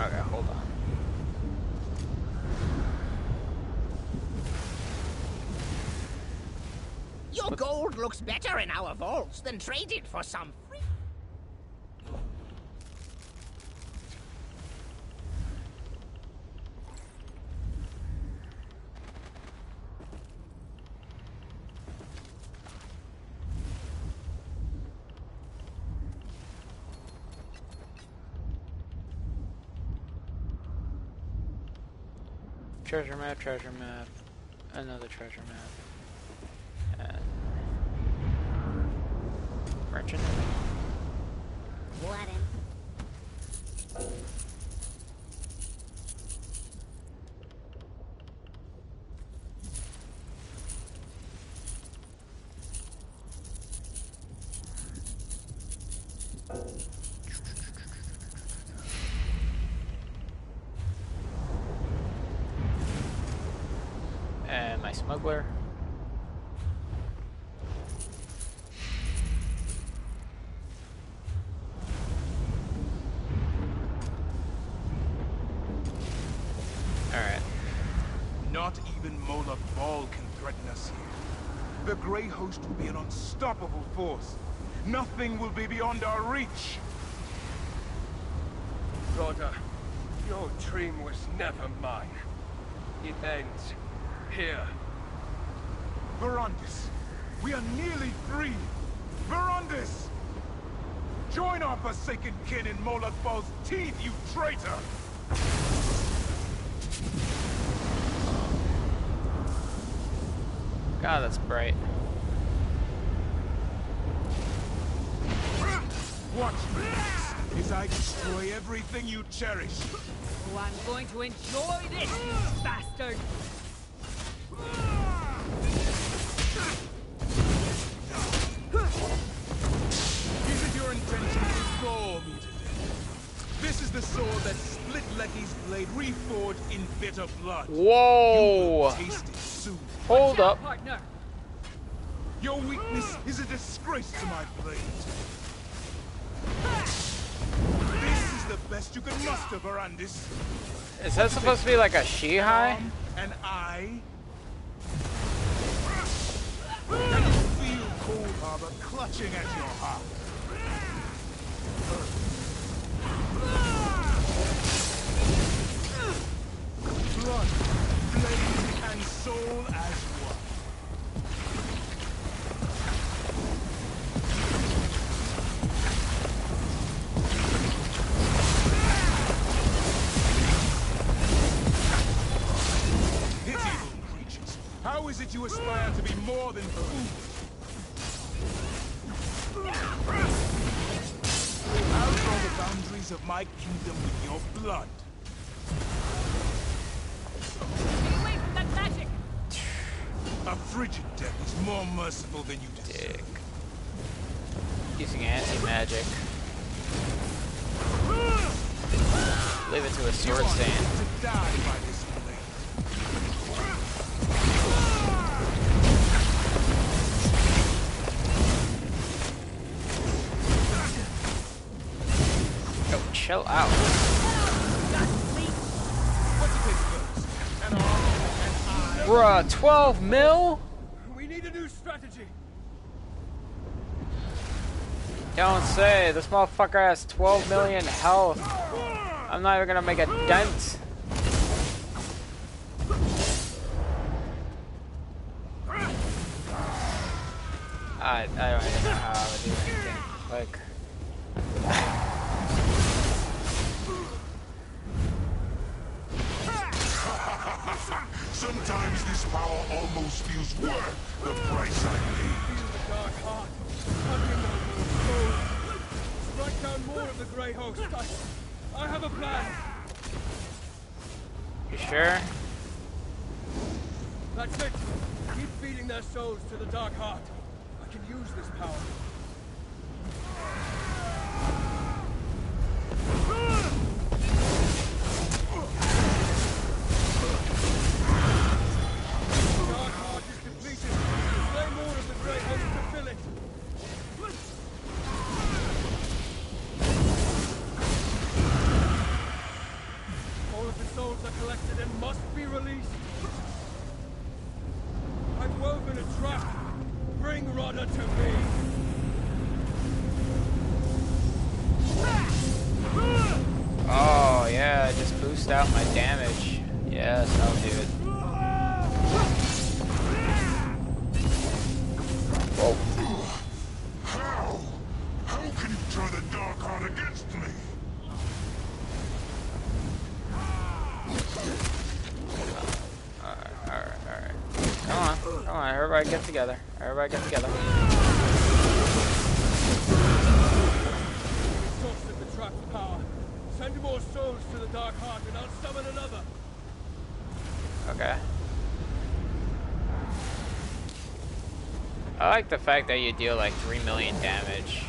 Okay, hold on. Your gold looks better in our vaults than traded for some free. Treasure map, another treasure map, and merchant. What in? And my smuggler. Alright. Not even Moloch Ball can threaten us here. The Grey Host will be an unstoppable force. Nothing will be beyond our reach. Rhoda, your dream was never mine. It ends here. Verandis, we are nearly free. Verandis! Join our forsaken kin in Moloch Ball's teeth, you traitor! God, that's bright. Watch me as I destroy everything you cherish. Oh, I'm going to enjoy this, you bastard! Is it your intention to gore me to death? This is the sword that split Lecky's blade, reforged in bitter blood. Whoa! You will taste it soon. Hold up. Partner! Your weakness is a disgrace to my blade. This is the best you can muster, Verandis. Is that supposed to be like a she-high? And I... Can you feel Cold Harbor clutching at your heart? Blood, flame, and soul as one. Pitiable creatures. How is it you aspire to be more than food? Outlaw the boundaries of my kingdom with your blood. Get away from that magic! A frigid death is more merciful than you deserve. Dick. Using anti-magic. Leave it to a You sword are stand. to die by this blade. Yo, chill out. What to take first? An arm, an eye. Bruh, 12 mil? We need a new strategy. Don't say, this motherfucker has 12 million health. I'm not even gonna make a dent. I don't even know how I would do anything. Like, Sometimes this power almost feels worth the price I paid. Feel the dark heart. Hunting over gold. Strike down more of the Grey Host. I have a plan. you sure? That's it. Keep feeding their souls to the dark heart. I can use this power. The dark heart is depleted. Slay more of the Grey Host to fill it. souls are collected and must be released. I've woven a trap. Bring Rodder to me. Oh yeah, just boost out my damage. Yes, I'll do it. Whoa. How can you turn the Dark Heart against me? Alright. Come on, everybody get together. Everybody get together. Exhausted the trap's power. Send more souls to the Dark Heart and I'll summon another. Okay. I like the fact that you deal like 3 million damage.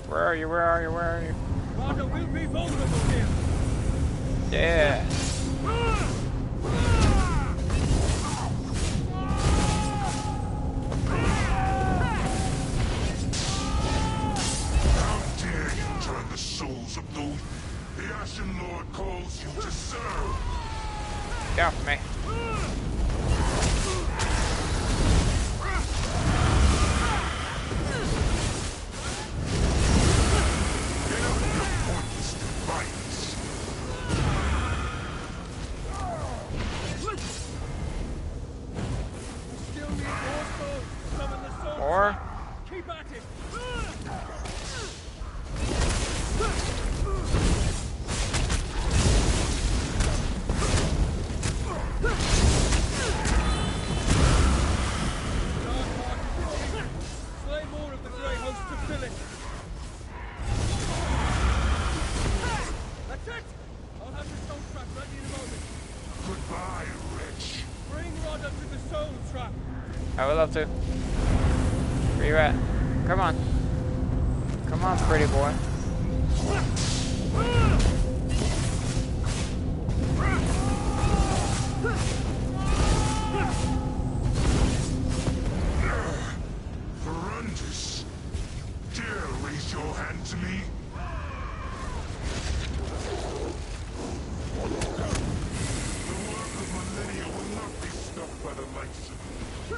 Where are you? Where are you? Where are you? Rodder will be vulnerable here. Yeah. How dare you turn the souls of those the Ashen Lord calls you to serve? Get off me. More? Keep at it. Slay more of the Grey Host to fill it. That's it. I'll have the soul trap ready in a moment. Goodbye, wretch. Bring Rodder to the soul trap. I would love to. Where you at? Come on. Come on, pretty boy. Verundus, you dare raise your hand to me? The work of millennia will not be stopped by the likes of you.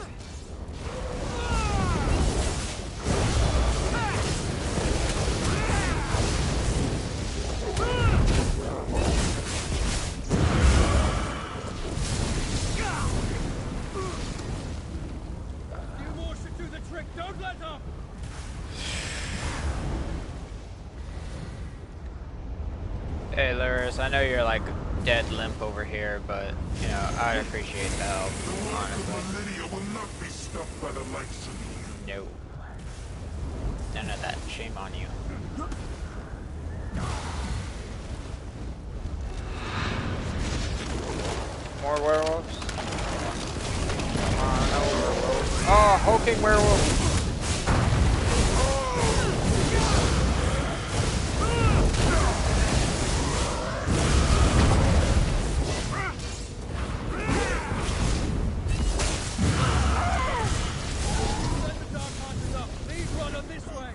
You more should do the trick. Don't let up. Hey, Luris, I know you're like dead limp over here, but you know I'd appreciate the help. The work of Honestly, millennia will not be stopped by the likes of you. no. None of that. Shame on you. More werewolves? Come on, no werewolves. Oh, hulking werewolf! Let the Dark Hunters up. Lead Rodder this way.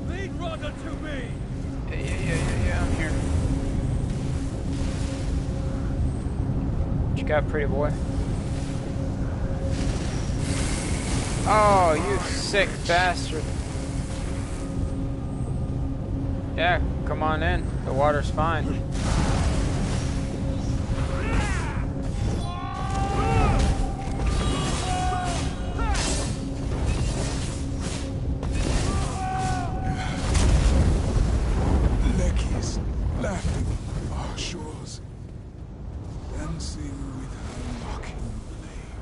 Lead Rodder to me. Yeah, I'm here. What you got, pretty boy? Oh, you sick bastard. Yeah, come on in. The water's fine. Lekis laughing on our shores, dancing with her mocking blade.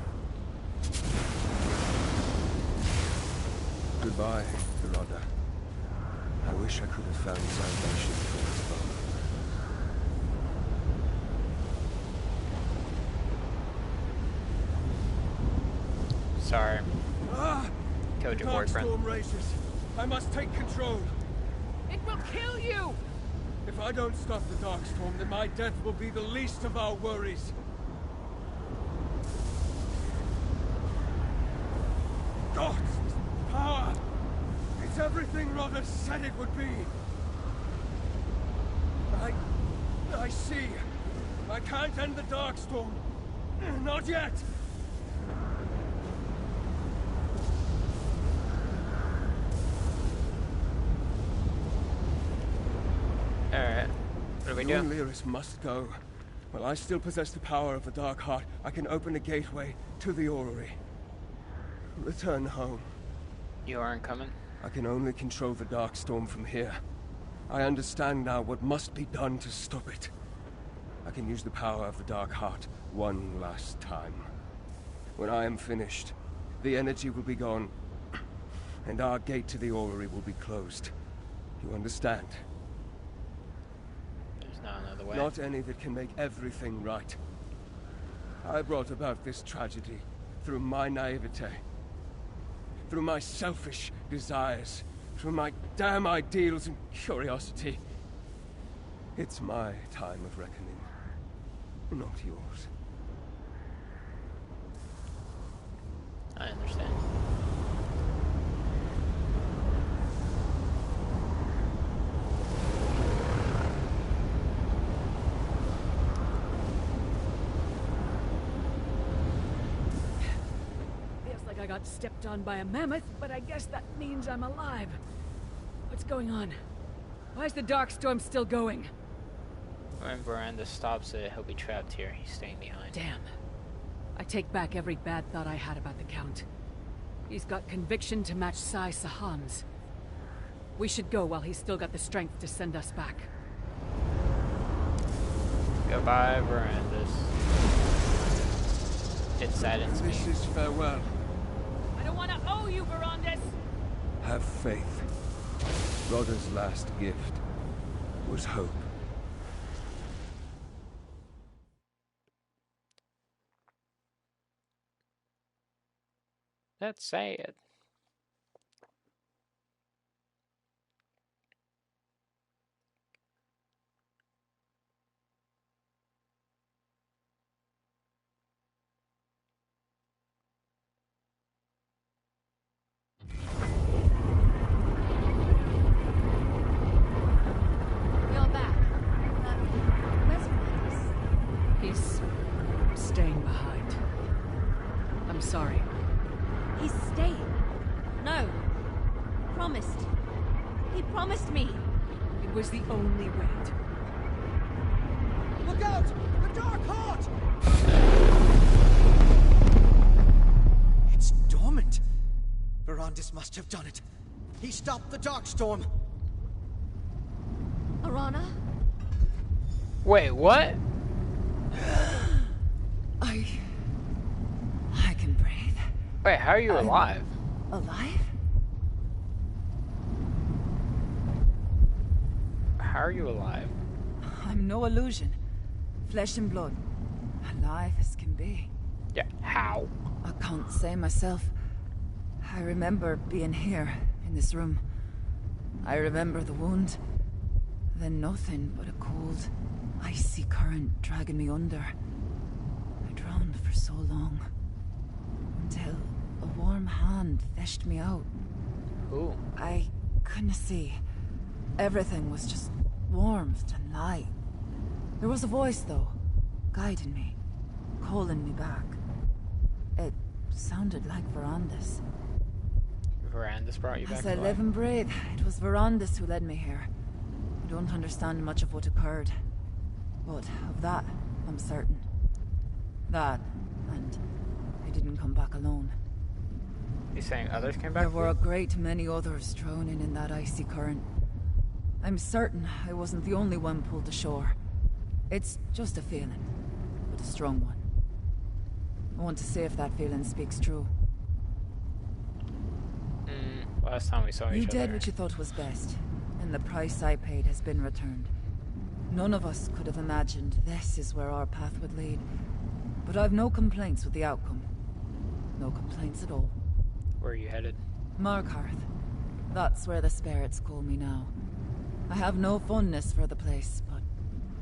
Goodbye, Rodder. I wish I could have found salvation for his bone. Sorry. Killed your boyfriend. Darkstorm races. I must take control. It will kill you! If I don't stop the Darkstorm, then my death will be the least of our worries. God, this power! It's everything Rodder said it would be. I see. I can't end the Darkstorm. Not yet. Alright. What do we You do? and Lyris must go. While I still possess the power of the Dark Heart, I can open a gateway to the orrery. Return home. You aren't coming? I can only control the Darkstorm from here. I understand now what must be done to stop it. I can use the power of the Dark Heart one last time. When I am finished, the energy will be gone, and our gate to the orrery will be closed. You understand? There's not another way. Not any that can make everything right. I brought about this tragedy through my naivete, through my selfish desires, through my damn ideals and curiosity. It's my time of reckoning, not yours. I understand. Feels like I got stepped on by a mammoth, but I guess that means I'm alive. What's going on? Why is the Darkstorm still going? When Veranda stops it, he'll be trapped here. He's staying behind. Damn. I take back every bad thought I had about the Count. He's got conviction to match Sai Sahan's. We should go while he's still got the strength to send us back. Goodbye, Verandas. It saddens me. This is farewell. I don't want to owe you, Verandas! Have faith. Rodder's last gift was hope. That's sad. You're back. Where's Verandas? He's staying behind. I'm sorry. He's staying. No. Promised. He promised me. It was the only way. Look out! The Dark Heart! It's dormant. Verandis must have done it. He stopped the Darkstorm. Arana? Wait, what? I can breathe. Wait, how are you alive? Alive? How are you alive? I'm no illusion. Flesh and blood. Alive as can be. Yeah, how? I can't say myself. I remember being here, in this room. I remember the wound. Then nothing but a cold, icy current dragging me under. I drowned for so long. Until a warm hand fished me out. Ooh. I couldn't see. Everything was just warmth and light. There was a voice, though, guiding me, calling me back. It sounded like Verandas. Verandas brought you back As to I life? live and breathe, it was Verandas who led me here. I don't understand much of what occurred, but of that, I'm certain. That, and I didn't come back alone. He's saying others came back? There were a great many others drowning in that icy current. I'm certain I wasn't the only one pulled ashore. It's just a feeling, but a strong one. I want to see if that feeling speaks true. Last time we saw You each other. did what you thought was best, and the price I paid has been returned. None of us could have imagined this is where our path would lead. But I've no complaints with the outcome. No complaints at all. Where are you headed? Markarth. That's where the spirits call me now. I have no fondness for the place, but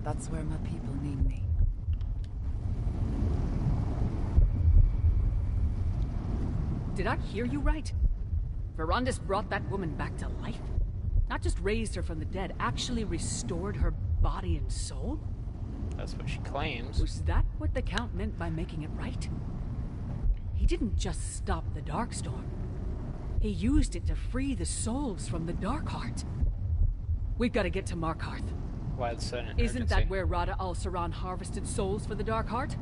that's where my people need me. Did I hear you right? Verandis brought that woman back to life? Not just raised her from the dead, actually restored her body and soul? That's what she claims. Was that what the Count meant by making it right? He didn't just stop the Darkstorm. He used it to free the souls from the Darkheart. We've got to get to Markarth. Why the sudden Isn't urgency? that where Rada al-Saran harvested souls for the Darkheart?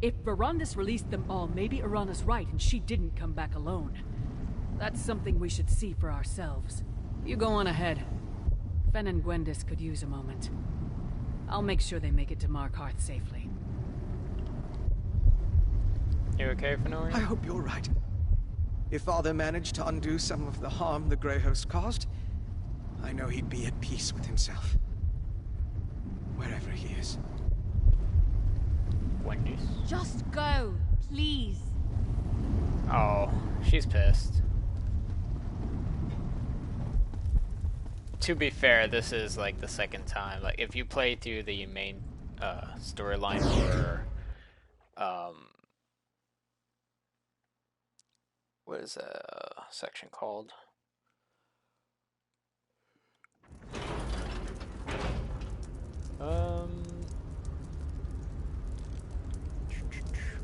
If Verandis released them all, maybe Irana's right and she didn't come back alone. That's something we should see for ourselves. You go on ahead. Fen and Gwendis could use a moment. I'll make sure they make it to Markarth safely. You okay, Fenorian? I hope you're right. If Father managed to undo some of the harm the Grey Host caused, I know he'd be at peace with himself. Wherever he is. Wendy's. Just go, please. Oh, she's pissed. To be fair, this is like the second time. Like, if you play through the main storyline for what is that section called?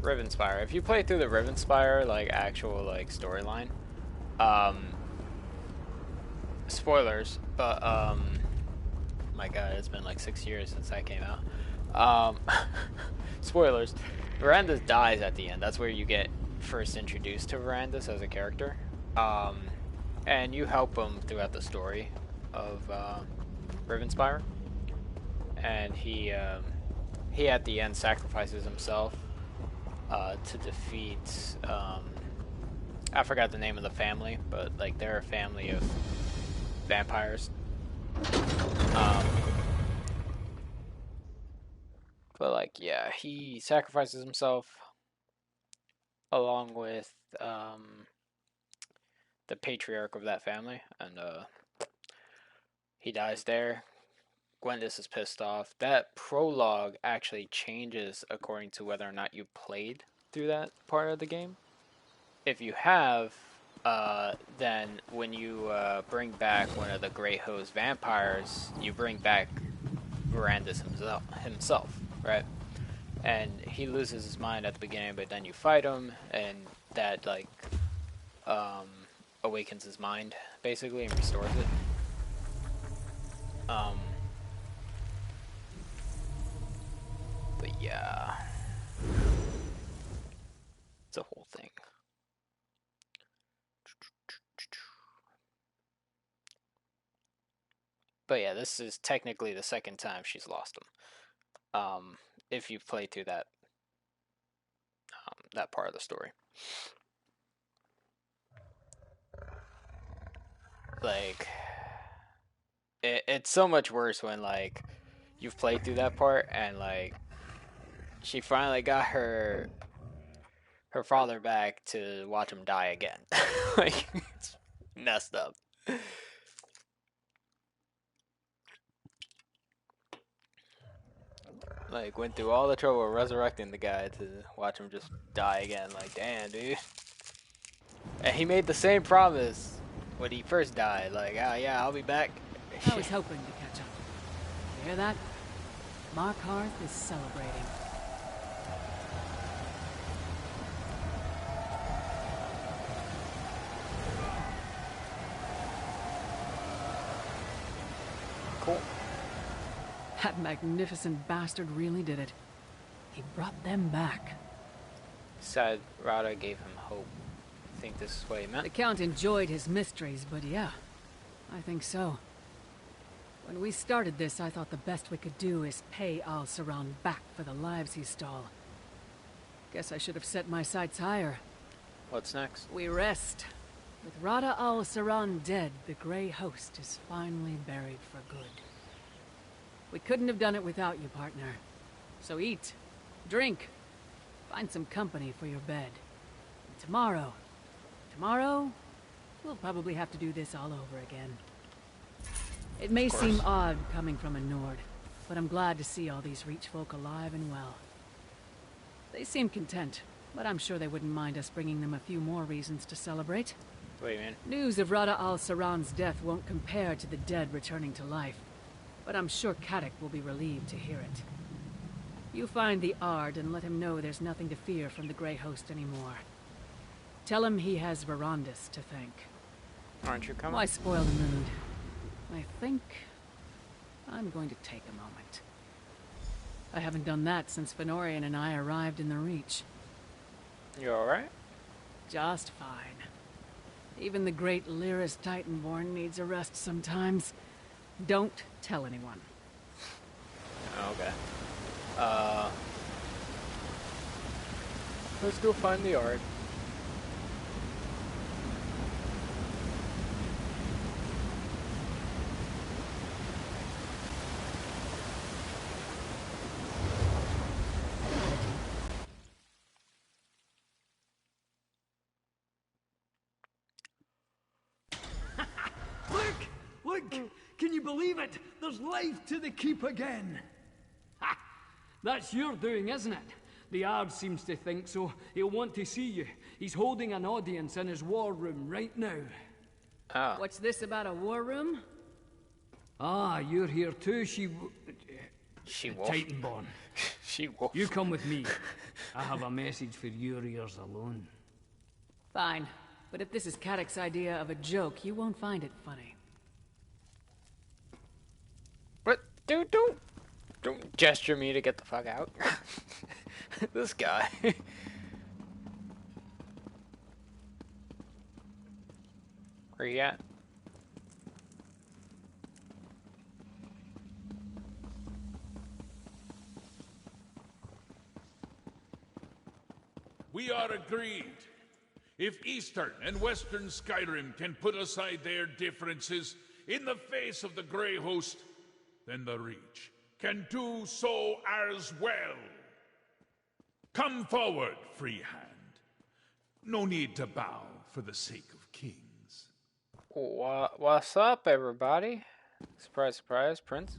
Rivenspire. If you play through the Rivenspire, like, actual, like, storyline, spoilers, but, my god, it's been like 6 years since that came out. Spoilers. Verandis dies at the end. That's where you get first introduced to Verandis as a character. And you help him throughout the story of, Rivenspire. And he at the end sacrifices himself to defeat I forgot the name of the family, but like they're a family of vampires. But like, yeah, he sacrifices himself along with the patriarch of that family, and he dies there. Gwendis is pissed off. That prologue actually changes according to whether or not you played through that part of the game. If you have, then when you bring back one of the Grey Host vampires, you bring back Verandis himself, right? And he loses his mind at the beginning, but then you fight him, and that, like, awakens his mind, basically, and restores it. But yeah, it's a whole thing. But yeah, this is technically the second time she's lost him. If you've played through that that part of the story. Like, it's so much worse when, like, you've played through that part and, like, she finally got her father back to watch him die again. Like, it's messed up. Like, went through all the trouble of resurrecting the guy to watch him just die again. Like, damn, dude. And he made the same promise when he first died. Like, oh yeah, I'll be back. I was hoping to catch up. You hear that? Markarth is celebrating. Cool. That magnificent bastard really did it. He brought them back. Said Rada gave him hope. I think this is what he meant. The Count enjoyed his mysteries, but yeah, I think so. When we started this, I thought the best we could do is pay al-Saran back for the lives he stole. Guess I should have set my sights higher. What's next? We rest. With Rada al-Saran dead, the Grey Host is finally buried for good. We couldn't have done it without you, partner. So eat, drink, find some company for your bed. And tomorrow tomorrow, we'll probably have to do this all over again. It may seem odd coming from a Nord, but I'm glad to see all these Reach folk alive and well. They seem content, but I'm sure they wouldn't mind us bringing them a few more reasons to celebrate. Wait, man. News of Rada al-Saran's death won't compare to the dead returning to life, but I'm sure Kadik will be relieved to hear it. You find the Ard and let him know there's nothing to fear from the Grey Host anymore. Tell him he has Verandis to thank. Aren't you coming? Why spoil the mood? I think I'm going to take a moment. I haven't done that since Fenorian and I arrived in the Reach. You alright? Just fine. Even the great Lyris Titanborn needs a rest sometimes. Don't tell anyone. Okay. Let's go find the Ard. Look! Can you believe it? There's life to the keep again! Ha! That's your doing, isn't it? The Ard seems to think so. He'll want to see you. He's holding an audience in his war room right now. Oh. What's this about a war room? Ah, you're here too, She-wolf. Titanborn. She-wolf. You come with me. I have a message for your ears alone. Fine. But if this is Kadik's idea of a joke, you won't find it funny. What? Dude, don't gesture me to get the fuck out. This guy. Where you at? We are agreed. If Eastern and Western Skyrim can put aside their differences in the face of the Grey Host, then the Reach can do so as well. Come forward, free hand. No need to bow for the sake of kings. What's up, everybody? Surprise, surprise, Prince.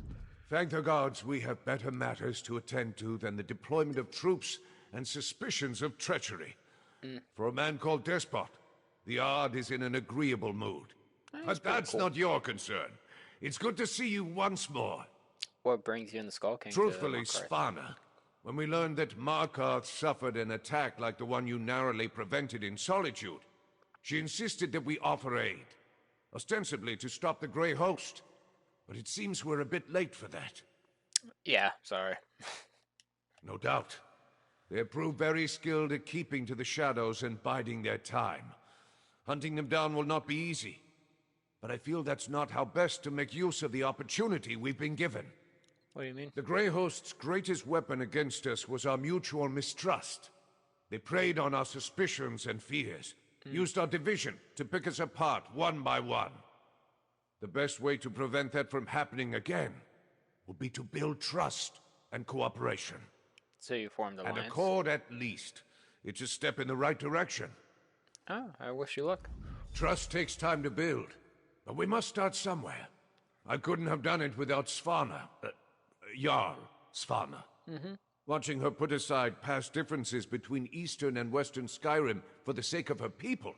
Thank the gods we have better matters to attend to than the deployment of troops and suspicions of treachery. For a man called Despot, the Ard is in an agreeable mood. But that's not your concern. It's good to see you once more. What brings you in the Skull King? Truthfully, Svanna, when we learned that Markarth suffered an attack like the one you narrowly prevented in Solitude, she insisted that we offer aid, ostensibly to stop the Grey Host. But it seems we're a bit late for that. Yeah, sorry. No doubt. They have proved very skilled at keeping to the shadows and biding their time. Hunting them down will not be easy. But I feel that's not how best to make use of the opportunity we've been given. What do you mean? The Grey Host's greatest weapon against us was our mutual mistrust. They preyed on our suspicions and fears, used our division to pick us apart one by one. The best way to prevent that from happening again will be to build trust and cooperation. So you formed an alliance? And accord at least. It's a step in the right direction. Oh, I wish you luck. Trust takes time to build, but we must start somewhere. I couldn't have done it without Svanna. Jarl Svanna. Watching her put aside past differences between Eastern and Western Skyrim for the sake of her people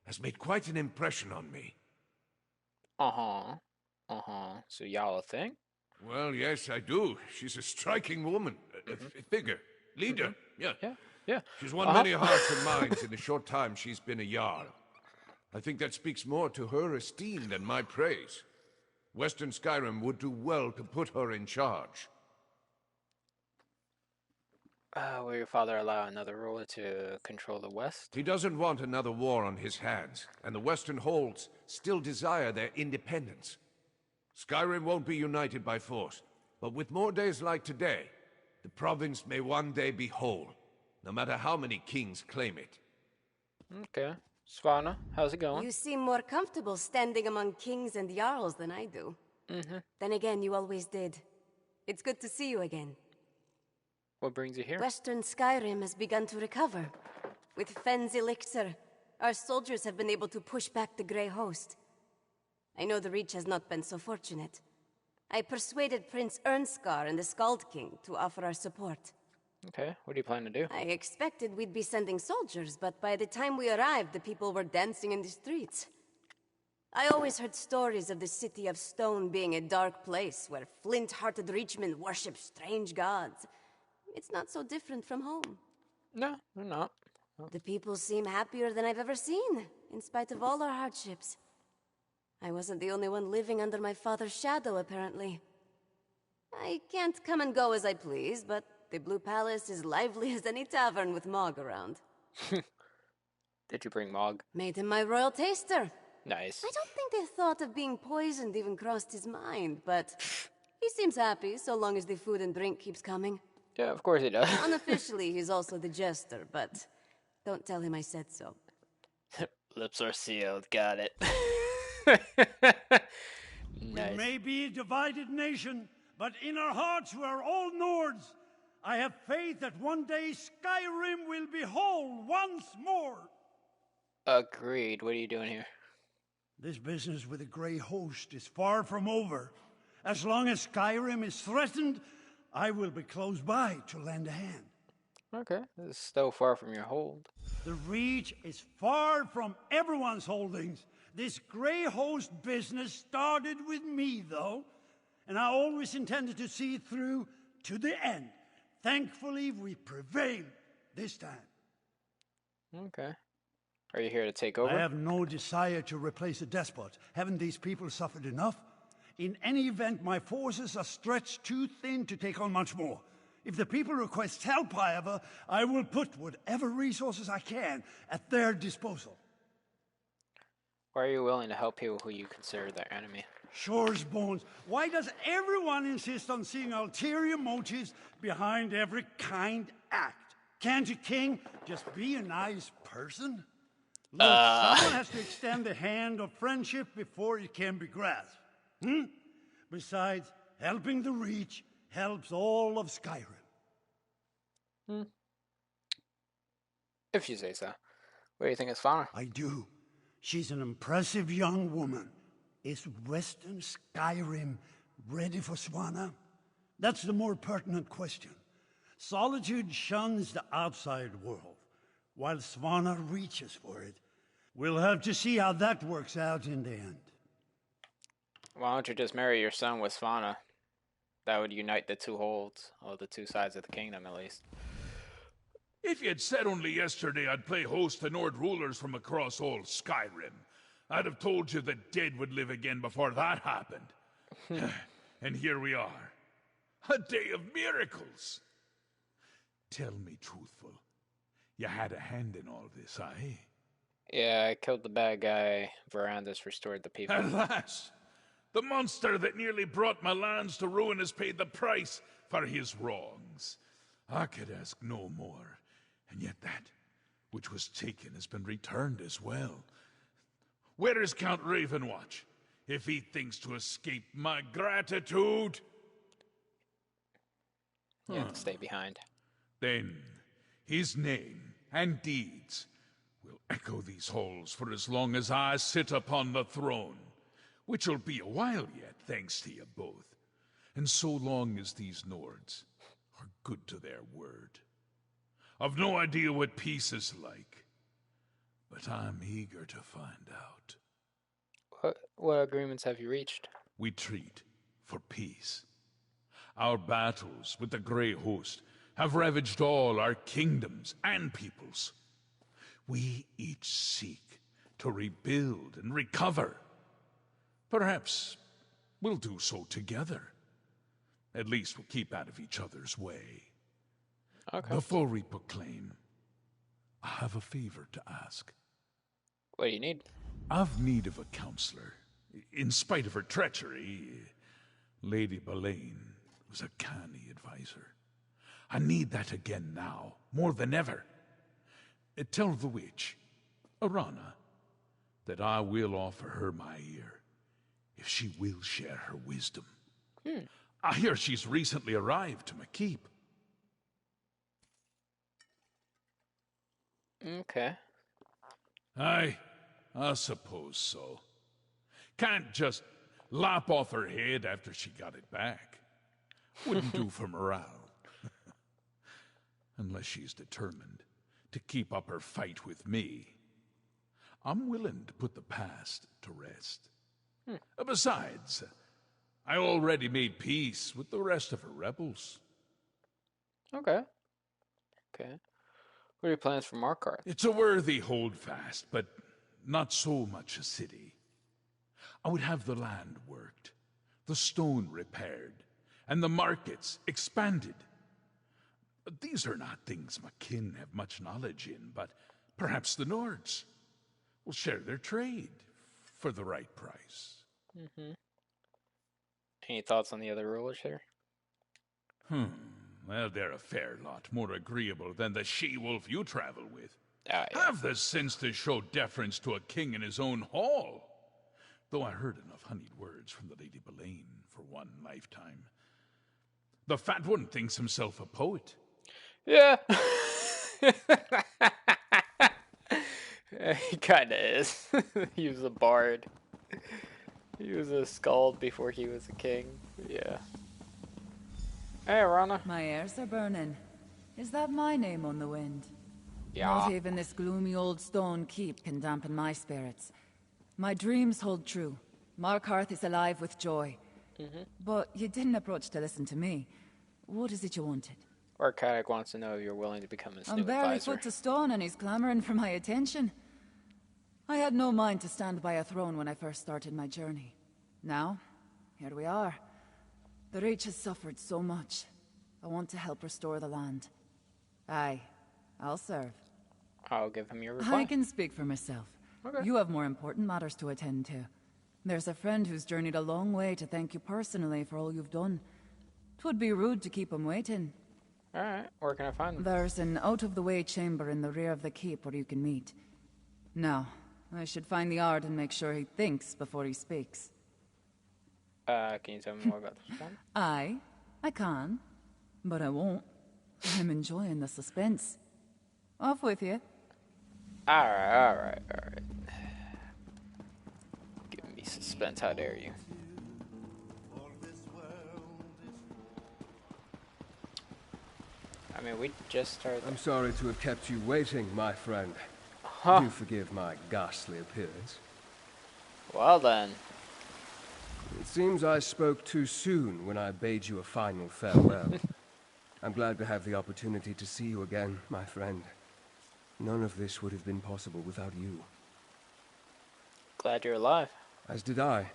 has made quite an impression on me. So y'all think? Well, yes, I do. She's a striking woman. A figure. Leader. Yeah. She's won many hearts and minds in the short time she's been a Jarl. I think that speaks more to her esteem than my praise. Western Skyrim would do well to put her in charge. Will your father allow another ruler to control the West? He doesn't want another war on his hands, and the Western Holds still desire their independence. Skyrim won't be united by force, but with more days like today, the province may one day be whole, no matter how many kings claim it. Okay. Svanna, how's it going? You seem more comfortable standing among kings and jarls than I do. Then again, you always did. It's good to see you again. What brings you here? Western Skyrim has begun to recover. With Fenn's elixir, our soldiers have been able to push back the Grey Host. I know the Reach has not been so fortunate. I persuaded Prince Ernskar and the Skald King to offer our support. Okay, what do you plan to do? I expected we'd be sending soldiers, but by the time we arrived, the people were dancing in the streets. I always heard stories of the City of Stone being a dark place where flint-hearted Reachmen worship strange gods. It's not so different from home. No, they're not. The people seem happier than I've ever seen, in spite of all our hardships. I wasn't the only one living under my father's shadow, apparently. I can't come and go as I please, but the Blue Palace is lively as any tavern with Mog around. Did you bring Mog? Made him my royal taster. Nice. I don't think the thought of being poisoned even crossed his mind, but he seems happy so long as the food and drink keeps coming. Yeah, of course he does. Unofficially, he's also the jester, but don't tell him I said so. Lips are sealed, got it. Nice. We may be a divided nation, but in our hearts we are all Nords. I have faith that one day Skyrim will be whole once more. Agreed. What are you doing here? This business with the Grey Host is far from over. As long as Skyrim is threatened, I will be close by to lend a hand. Okay, this is still far from your hold. The Reach is far from everyone's holdings. This Grey Host business started with me, though, and I always intended to see it through to the end. Thankfully, we prevailed this time. Okay. Are you here to take over? I have no desire to replace a despot. Haven't these people suffered enough? In any event, my forces are stretched too thin to take on much more. If the people request help, however, I will put whatever resources I can at their disposal. Why are you willing to help people who you consider their enemy? Shore's bones. Why does everyone insist on seeing ulterior motives behind every kind act? Can't a king just be a nice person? Look, someone has to extend the hand of friendship before it can be grasped. Besides, helping the Reach helps all of Skyrim. If you say so. What do you think of Svanna? I do. She's an impressive young woman. Is Western Skyrim ready for Svanna? That's the more pertinent question. Solitude shuns the outside world, while Svanna reaches for it. We'll have to see how that works out in the end. Why don't you just marry your son with Svanna? That would unite the two holds, or the two sides of the kingdom at least. If you'd said only yesterday I'd play host to Nord rulers from across all Skyrim, I'd have told you the dead would live again before that happened. And here we are. A day of miracles. Tell me truthful. You had a hand in all this, eh? Yeah, I killed the bad guy. Verandas restored the people. Alas! The monster that nearly brought my lands to ruin has paid the price for his wrongs. I could ask no more, and yet that which was taken has been returned as well. Where is Count Ravenwatch? If he thinks to escape my gratitude... Yeah, stay behind. Then his name and deeds will echo these halls for as long as I sit upon the throne, which'll be a while yet, thanks to you both, and so long as these Nords are good to their word. I've no idea what peace is like, but I'm eager to find out. What agreements have you reached? We treat for peace. Our battles with the Grey Host have ravaged all our kingdoms and peoples. We each seek to rebuild and recover. Perhaps we'll do so together. At least we'll keep out of each other's way. Okay. Before we proclaim, I have a favor to ask. What do you need? I've need of a counselor. In spite of her treachery, Lady Belaine was a canny advisor. I need that again now, more than ever. Tell the witch, Arana, that I will offer her my ear, if she will share her wisdom. I hear she's recently arrived to my keep. Okay. I suppose so. Can't just lop off her head after she got it back. Wouldn't do for morale. Unless she's determined to keep up her fight with me. I'm willing to put the past to rest. Besides, I already made peace with the rest of her rebels. Okay. Okay. What are your plans for Markarth? It's a worthy holdfast, but not so much a city. I would have the land worked, the stone repaired, and the markets expanded. But these are not things my kin have much knowledge in, but perhaps the Nords will share their trade for the right price. Any thoughts on the other rulers here? Well, they're a fair lot more agreeable than the she-wolf you travel with. Yeah. Have the sense to show deference to a king in his own hall. Though I heard enough honeyed words from the Lady Belaine for one lifetime. The fat one thinks himself a poet. Yeah. He kinda is. He was a bard. He was a skald before he was a king. Yeah. Hey, Rana. My ears are burning. Is that my name on the wind? Yeah. Not even this gloomy old stone keep can dampen my spirits. My dreams hold true. Markarth is alive with joy. But you didn't approach to listen to me. What is it you wanted? Archaic wants to know if you're willing to become his new I'm barely advisor. foot to stone and he's clamoring for my attention. I had no mind to stand by a throne when I first started my journey. Now, here we are. The Reach has suffered so much. I want to help restore the land. Aye, I'll serve. I'll give him your reply. I can speak for myself. Okay. You have more important matters to attend to. There's a friend who's journeyed a long way to thank you personally for all you've done. 'Twould be rude to keep him waiting. Alright, where can I find them? There's an out-of-the-way chamber in the rear of the keep where you can meet. Now, I should find the Ard and make sure he thinks before he speaks. Can you tell me more about this one? I can, but I won't. I'm enjoying the suspense. Off with you. Alright. Giving me suspense, how dare you. I mean, we just started... I'm sorry to have kept you waiting, my friend. Do forgive my ghastly appearance. Well then. It seems I spoke too soon when I bade you a final farewell. I'm glad to have the opportunity to see you again, my friend. None of this would have been possible without you. Glad you're alive. As did I.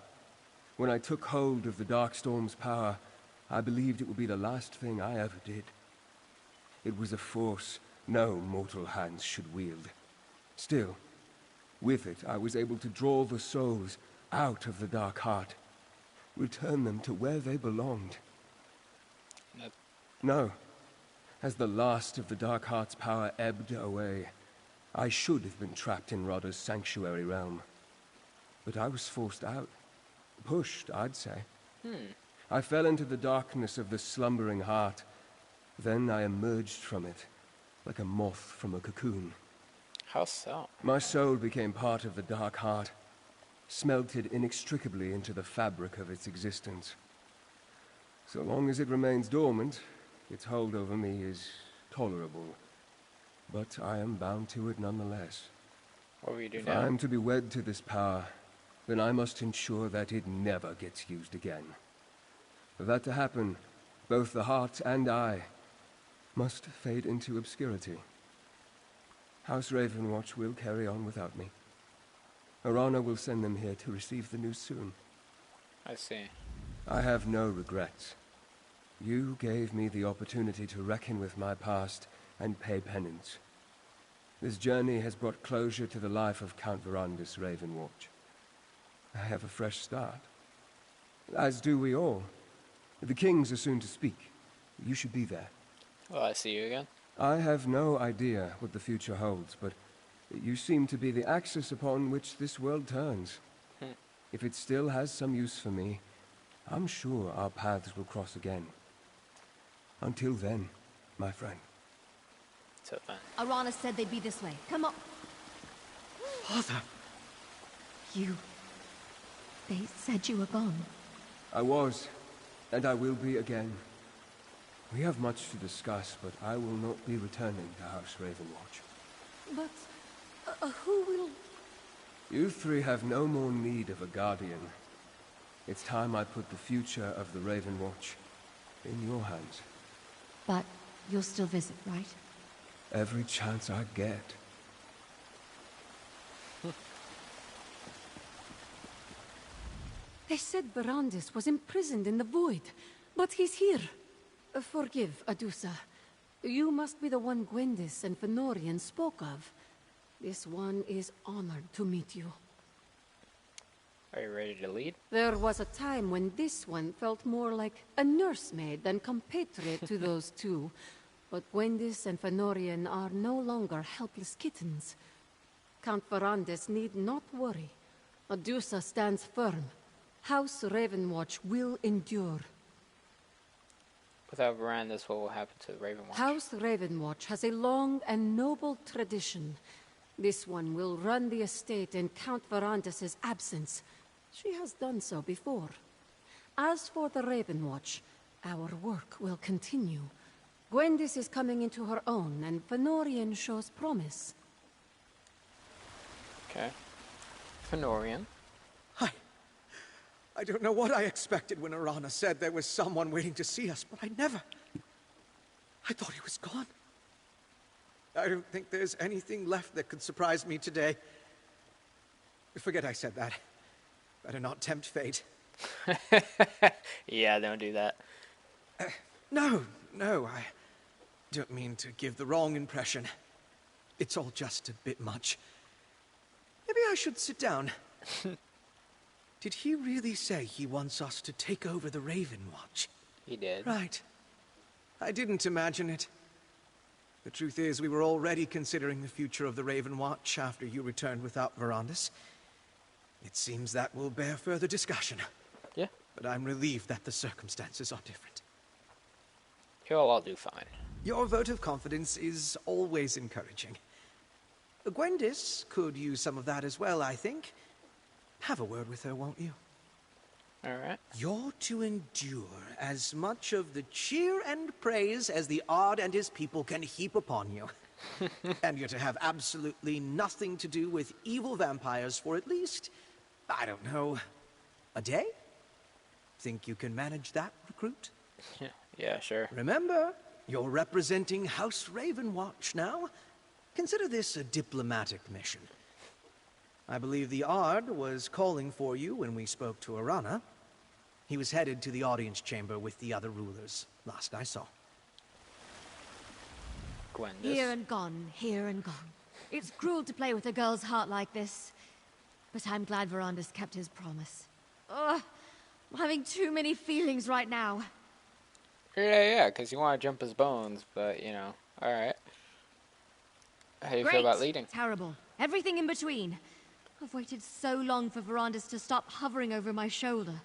When I took hold of the Darkstorm's power, I believed it would be the last thing I ever did. It was a force no mortal hands should wield. Still, with it, I was able to draw the souls out of the Dark Heart, return them to where they belonged. No. As the last of the Dark Heart's power ebbed away, I should have been trapped in Rada's sanctuary realm. But I was forced out. Pushed, I'd say. I fell into the darkness of the slumbering heart. Then I emerged from it, like a moth from a cocoon. How so? My soul became part of the Dark Heart, smelted inextricably into the fabric of its existence. So long as it remains dormant, its hold over me is tolerable. But I am bound to it nonetheless. What will you do If now? I am to be wed to this power, then I must ensure that it never gets used again. For that to happen, both the heart and I must fade into obscurity. House Ravenwatch will carry on without me. Arana will send them here to receive the news soon. I see. I have no regrets. You gave me the opportunity to reckon with my past and pay penance. This journey has brought closure to the life of Count Verandis Ravenwatch. I have a fresh start. As do we all. The kings are soon to speak. You should be there. Will I see you again? I have no idea what the future holds, but you seem to be the axis upon which this world turns. If it still has some use for me, I'm sure our paths will cross again. Until then, my friend. So then. Arana said they'd be this way. Come on. Father! You... They said you were gone. I was, and I will be again. We have much to discuss, but I will not be returning to House Ravenwatch. But... who will... You three have no more need of a guardian. It's time I put the future of the Ravenwatch in your hands. But you'll still visit, right? Every chance I get. They said Barandis was imprisoned in the Void, but he's here. Forgive, Adusa. You must be the one Gwendis and Fenorian spoke of. This one is honored to meet you. Are you ready to lead? There was a time when this one felt more like a nursemaid than compatriot to those two. But Gwendis and Fenorian are no longer helpless kittens. Count Ferrandes need not worry. Adusa stands firm. House Ravenwatch will endure. Without Verandas, what will happen to Ravenwatch? House Ravenwatch has a long and noble tradition. This one will run the estate in Count Verandas' absence. She has done so before. As for the Ravenwatch, our work will continue. Gwendis is coming into her own, and Fenorian shows promise. Okay. Fenorian. I don't know what I expected when Arana said there was someone waiting to see us, but I thought he was gone. I don't think there's anything left that could surprise me today. Forget I said that. Better not tempt fate. Yeah, don't do that. No, I don't mean to give the wrong impression. It's all just a bit much. Maybe I should sit down. Did he really say he wants us to take over the Ravenwatch? He did. Right. I didn't imagine it. The truth is, we were already considering the future of the Ravenwatch after you returned without Verandas. It seems that will bear further discussion. Yeah. But I'm relieved that the circumstances are different. You'll all do fine. Your vote of confidence is always encouraging. Gwendis could use some of that as well, I think. Have a word with her, won't you? All right. You're to endure as much of the cheer and praise as the Ard and his people can heap upon you. And you're to have absolutely nothing to do with evil vampires for at least, I don't know, a day? Think you can manage that, recruit? Yeah, sure. Remember, you're representing House Ravenwatch now. Consider this a diplomatic mission. I believe the Ard was calling for you when we spoke to Arana. He was headed to the audience chamber with the other rulers, last I saw. Gwendis. Here and gone, here and gone. It's cruel to play with a girl's heart like this. But I'm glad Verandas kept his promise. Ugh, I'm having too many feelings right now. Yeah, because you want to jump his bones, but, you know, alright. How do you feel about leading? Terrible. Everything in between. I've waited so long for Verandas to stop hovering over my shoulder.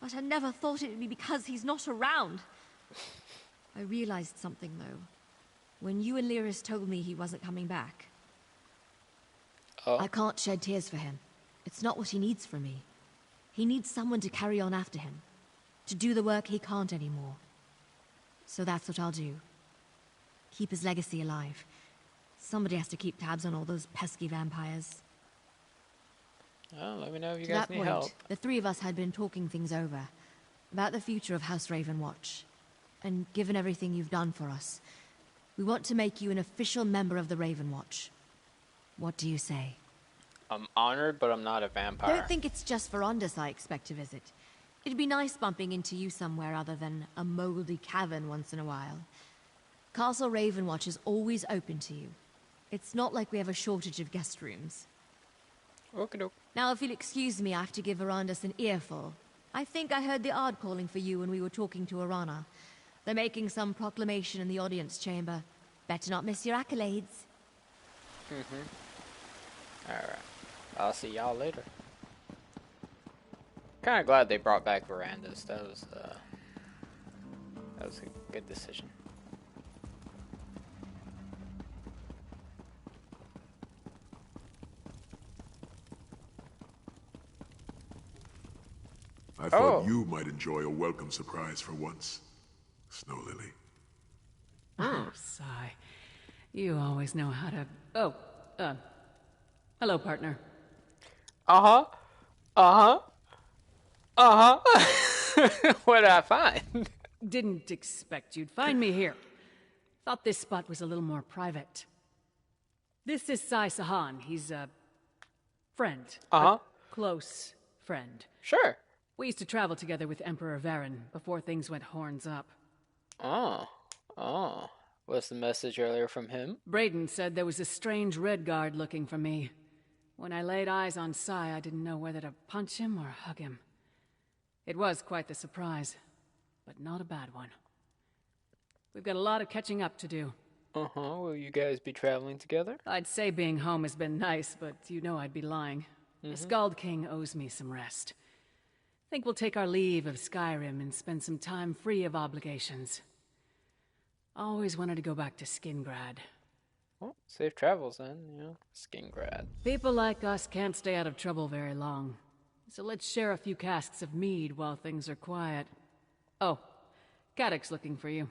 But I never thought it would be because he's not around. I realized something, though. When you and Lyris told me he wasn't coming back. Oh. I can't shed tears for him. It's not what he needs from me. He needs someone to carry on after him. To do the work he can't anymore. So that's what I'll do. Keep his legacy alive. Somebody has to keep tabs on all those pesky vampires. Oh, let me know if you To guys that need point, help. the three of us had been talking things over. About the future of House Ravenwatch. And given everything you've done for us, we want to make you an official member of the Ravenwatch. What do you say? I'm honored, but I'm not a vampire. Don't think it's just Verandas I expect to visit. It'd be nice bumping into you somewhere other than a moldy cavern once in a while. Castle Ravenwatch is always open to you. It's not like we have a shortage of guest rooms. Okie-doke. Now, if you'll excuse me, I have to give Verandas an earful. I think I heard the Ard calling for you when we were talking to Arana. They're making some proclamation in the audience chamber. Better not miss your accolades. Alright. I'll see y'all later. Kinda glad they brought back Verandas. That was a good decision. I thought you might enjoy a welcome surprise for once, Snow Lily. Oh, sigh. You always know how to... Oh, hello, partner. Uh-huh. Uh-huh. Uh-huh. What did I find? Didn't expect you'd find me here. Thought this spot was a little more private. This is Sai Sahan. He's a friend. Uh-huh. A close friend. Sure. We used to travel together with Emperor Varen before things went horns up. Oh. What's the message earlier from him? Braden said there was a strange red guard looking for me. When I laid eyes on Sai, I didn't know whether to punch him or hug him. It was quite the surprise, but not a bad one. We've got a lot of catching up to do. Uh-huh. Will you guys be traveling together? I'd say being home has been nice, but you know I'd be lying. The Skald King owes me some rest. Think we'll take our leave of Skyrim and spend some time free of obligations. Always wanted to go back to Skingrad. Well, safe travels then, Skingrad. People like us can't stay out of trouble very long. So let's share a few casks of mead while things are quiet. Oh, Caddock's looking for you.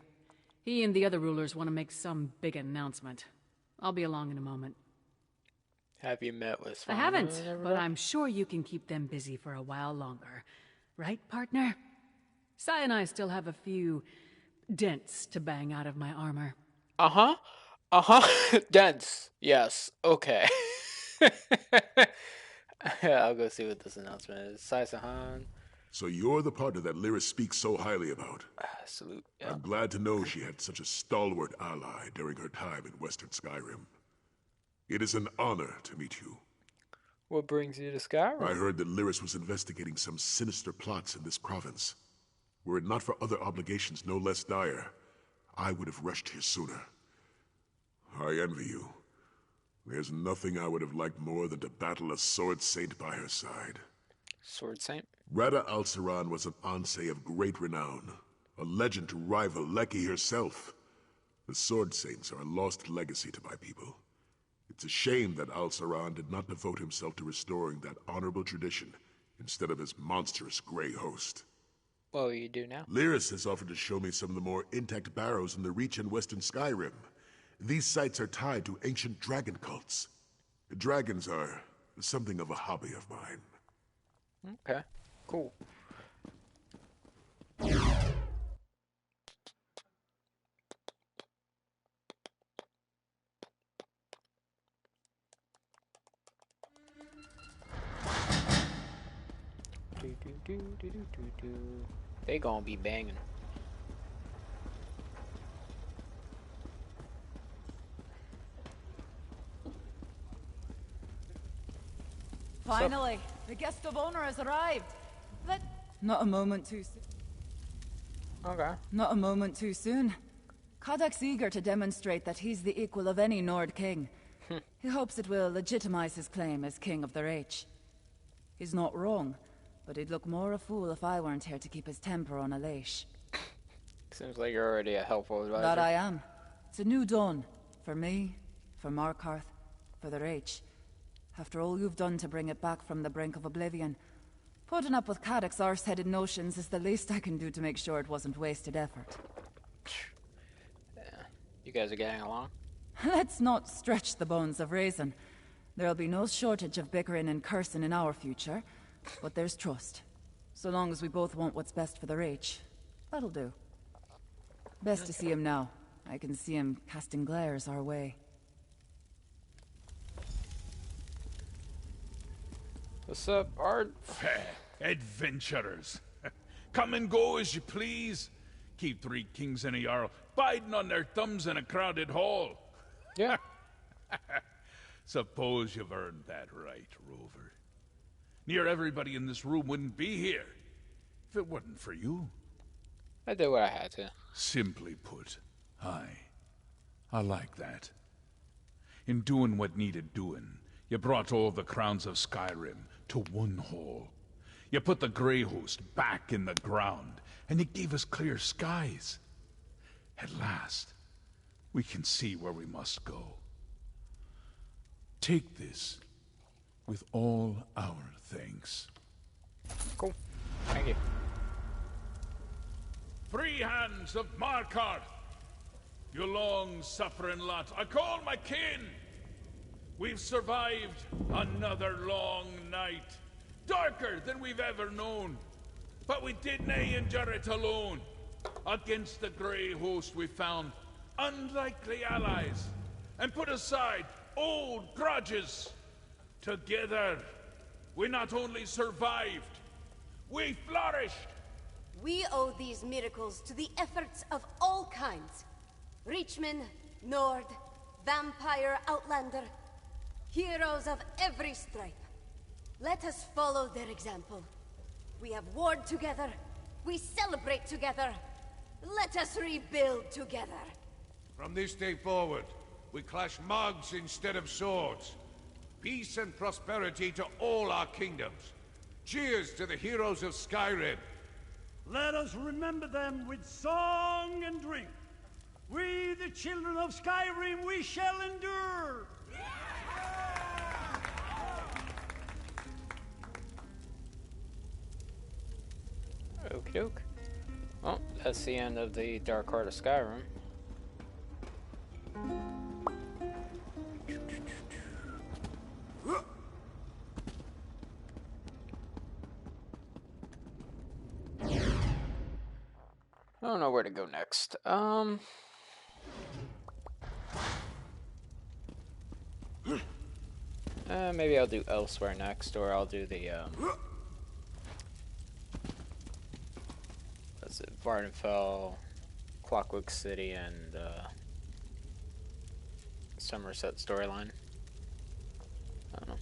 He and the other rulers want to make some big announcement. I'll be along in a moment. Have you met with I haven't, but I'm sure you can keep them busy for a while longer. Right, partner? Sai and I still have a few dents to bang out of my armor. Dents. Yes. Okay. I'll go see what this announcement is. Sai Sahan. So you're the partner that Lyris speaks so highly about. Salute. Yeah. I'm glad to know she had such a stalwart ally during her time in Western Skyrim. It is an honor to meet you. What brings you to Skyrim? I heard that Lyris was investigating some sinister plots in this province. Were it not for other obligations no less dire, I would have rushed here sooner. I envy you. There's nothing I would have liked more than to battle a Sword Saint by her side. Sword Saint? Rada Al-Saran was an Ansei of great renown, a legend to rival Leki herself. The Sword Saints are a lost legacy to my people. It's a shame that Al-Saran did not devote himself to restoring that honorable tradition instead of his monstrous grey host. What will you do now? Lyris has offered to show me some of the more intact barrows in the Reach and Western Skyrim. These sites are tied to ancient dragon cults. Dragons are something of a hobby of mine. Okay, cool. They gonna be banging. Finally, the guest of honor has arrived. Not a moment too soon. Okay. Not a moment too soon. Kadak's eager to demonstrate that he's the equal of any Nord king. He hopes it will legitimize his claim as king of the Reach. He's not wrong, but he'd look more a fool if I weren't here to keep his temper on a leash. Seems like you're already a helpful advisor. That I am. It's a new dawn. For me, for Markarth, for the Reach. After all you've done to bring it back from the brink of oblivion, putting up with Kadak's arse-headed notions is the least I can do to make sure it wasn't wasted effort. Yeah. You guys are getting along? Let's not stretch the bones of reason. There'll be no shortage of bickering and cursing in our future, but there's trust. So long as we both want what's best for the Reach, that'll do. Best to see him now. I can see him casting glares our way. What's up, Art? Adventurers. Come and go as you please. Keep three kings and a jarl biding on their thumbs in a crowded hall. Yeah. Suppose you've earned that right, Rover. Near everybody in this room wouldn't be here if it wasn't for you. I did what I had to. Simply put, I like that. In doing what needed doing, you brought all the crowns of Skyrim to one hall. You put the Grey Host back in the ground, and you gave us clear skies. At last, we can see where we must go. Take this with all our thanks. Cool. Thank you. Free hands of Markarth. You long-suffering lot, I call my kin. We've survived another long night, darker than we've ever known. But we didn't endure it alone. Against the grey host we found unlikely allies, and put aside old grudges. Together, we not only survived, we flourished. We owe these miracles to the efforts of all kinds. Reachman, Nord, Vampire, Outlander. Heroes of every stripe. Let us follow their example. We have warred together. We celebrate together. Let us rebuild together. From this day forward, we clash mugs instead of swords. Peace and prosperity to all our kingdoms. Cheers to the heroes of Skyrim. Let us remember them with song and drink. We, the children of Skyrim, we shall endure. Okie doke. Well, that's the end of the Dark Heart of Skyrim. I don't know where to go next. Maybe I'll do Elsewhere next, or I'll do the, what's it, Vardenfell, Clockwork City, and, Somerset storyline. I don't know.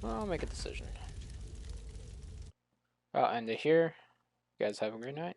Well, I'll make a decision. I'll end it here. You guys have a great night.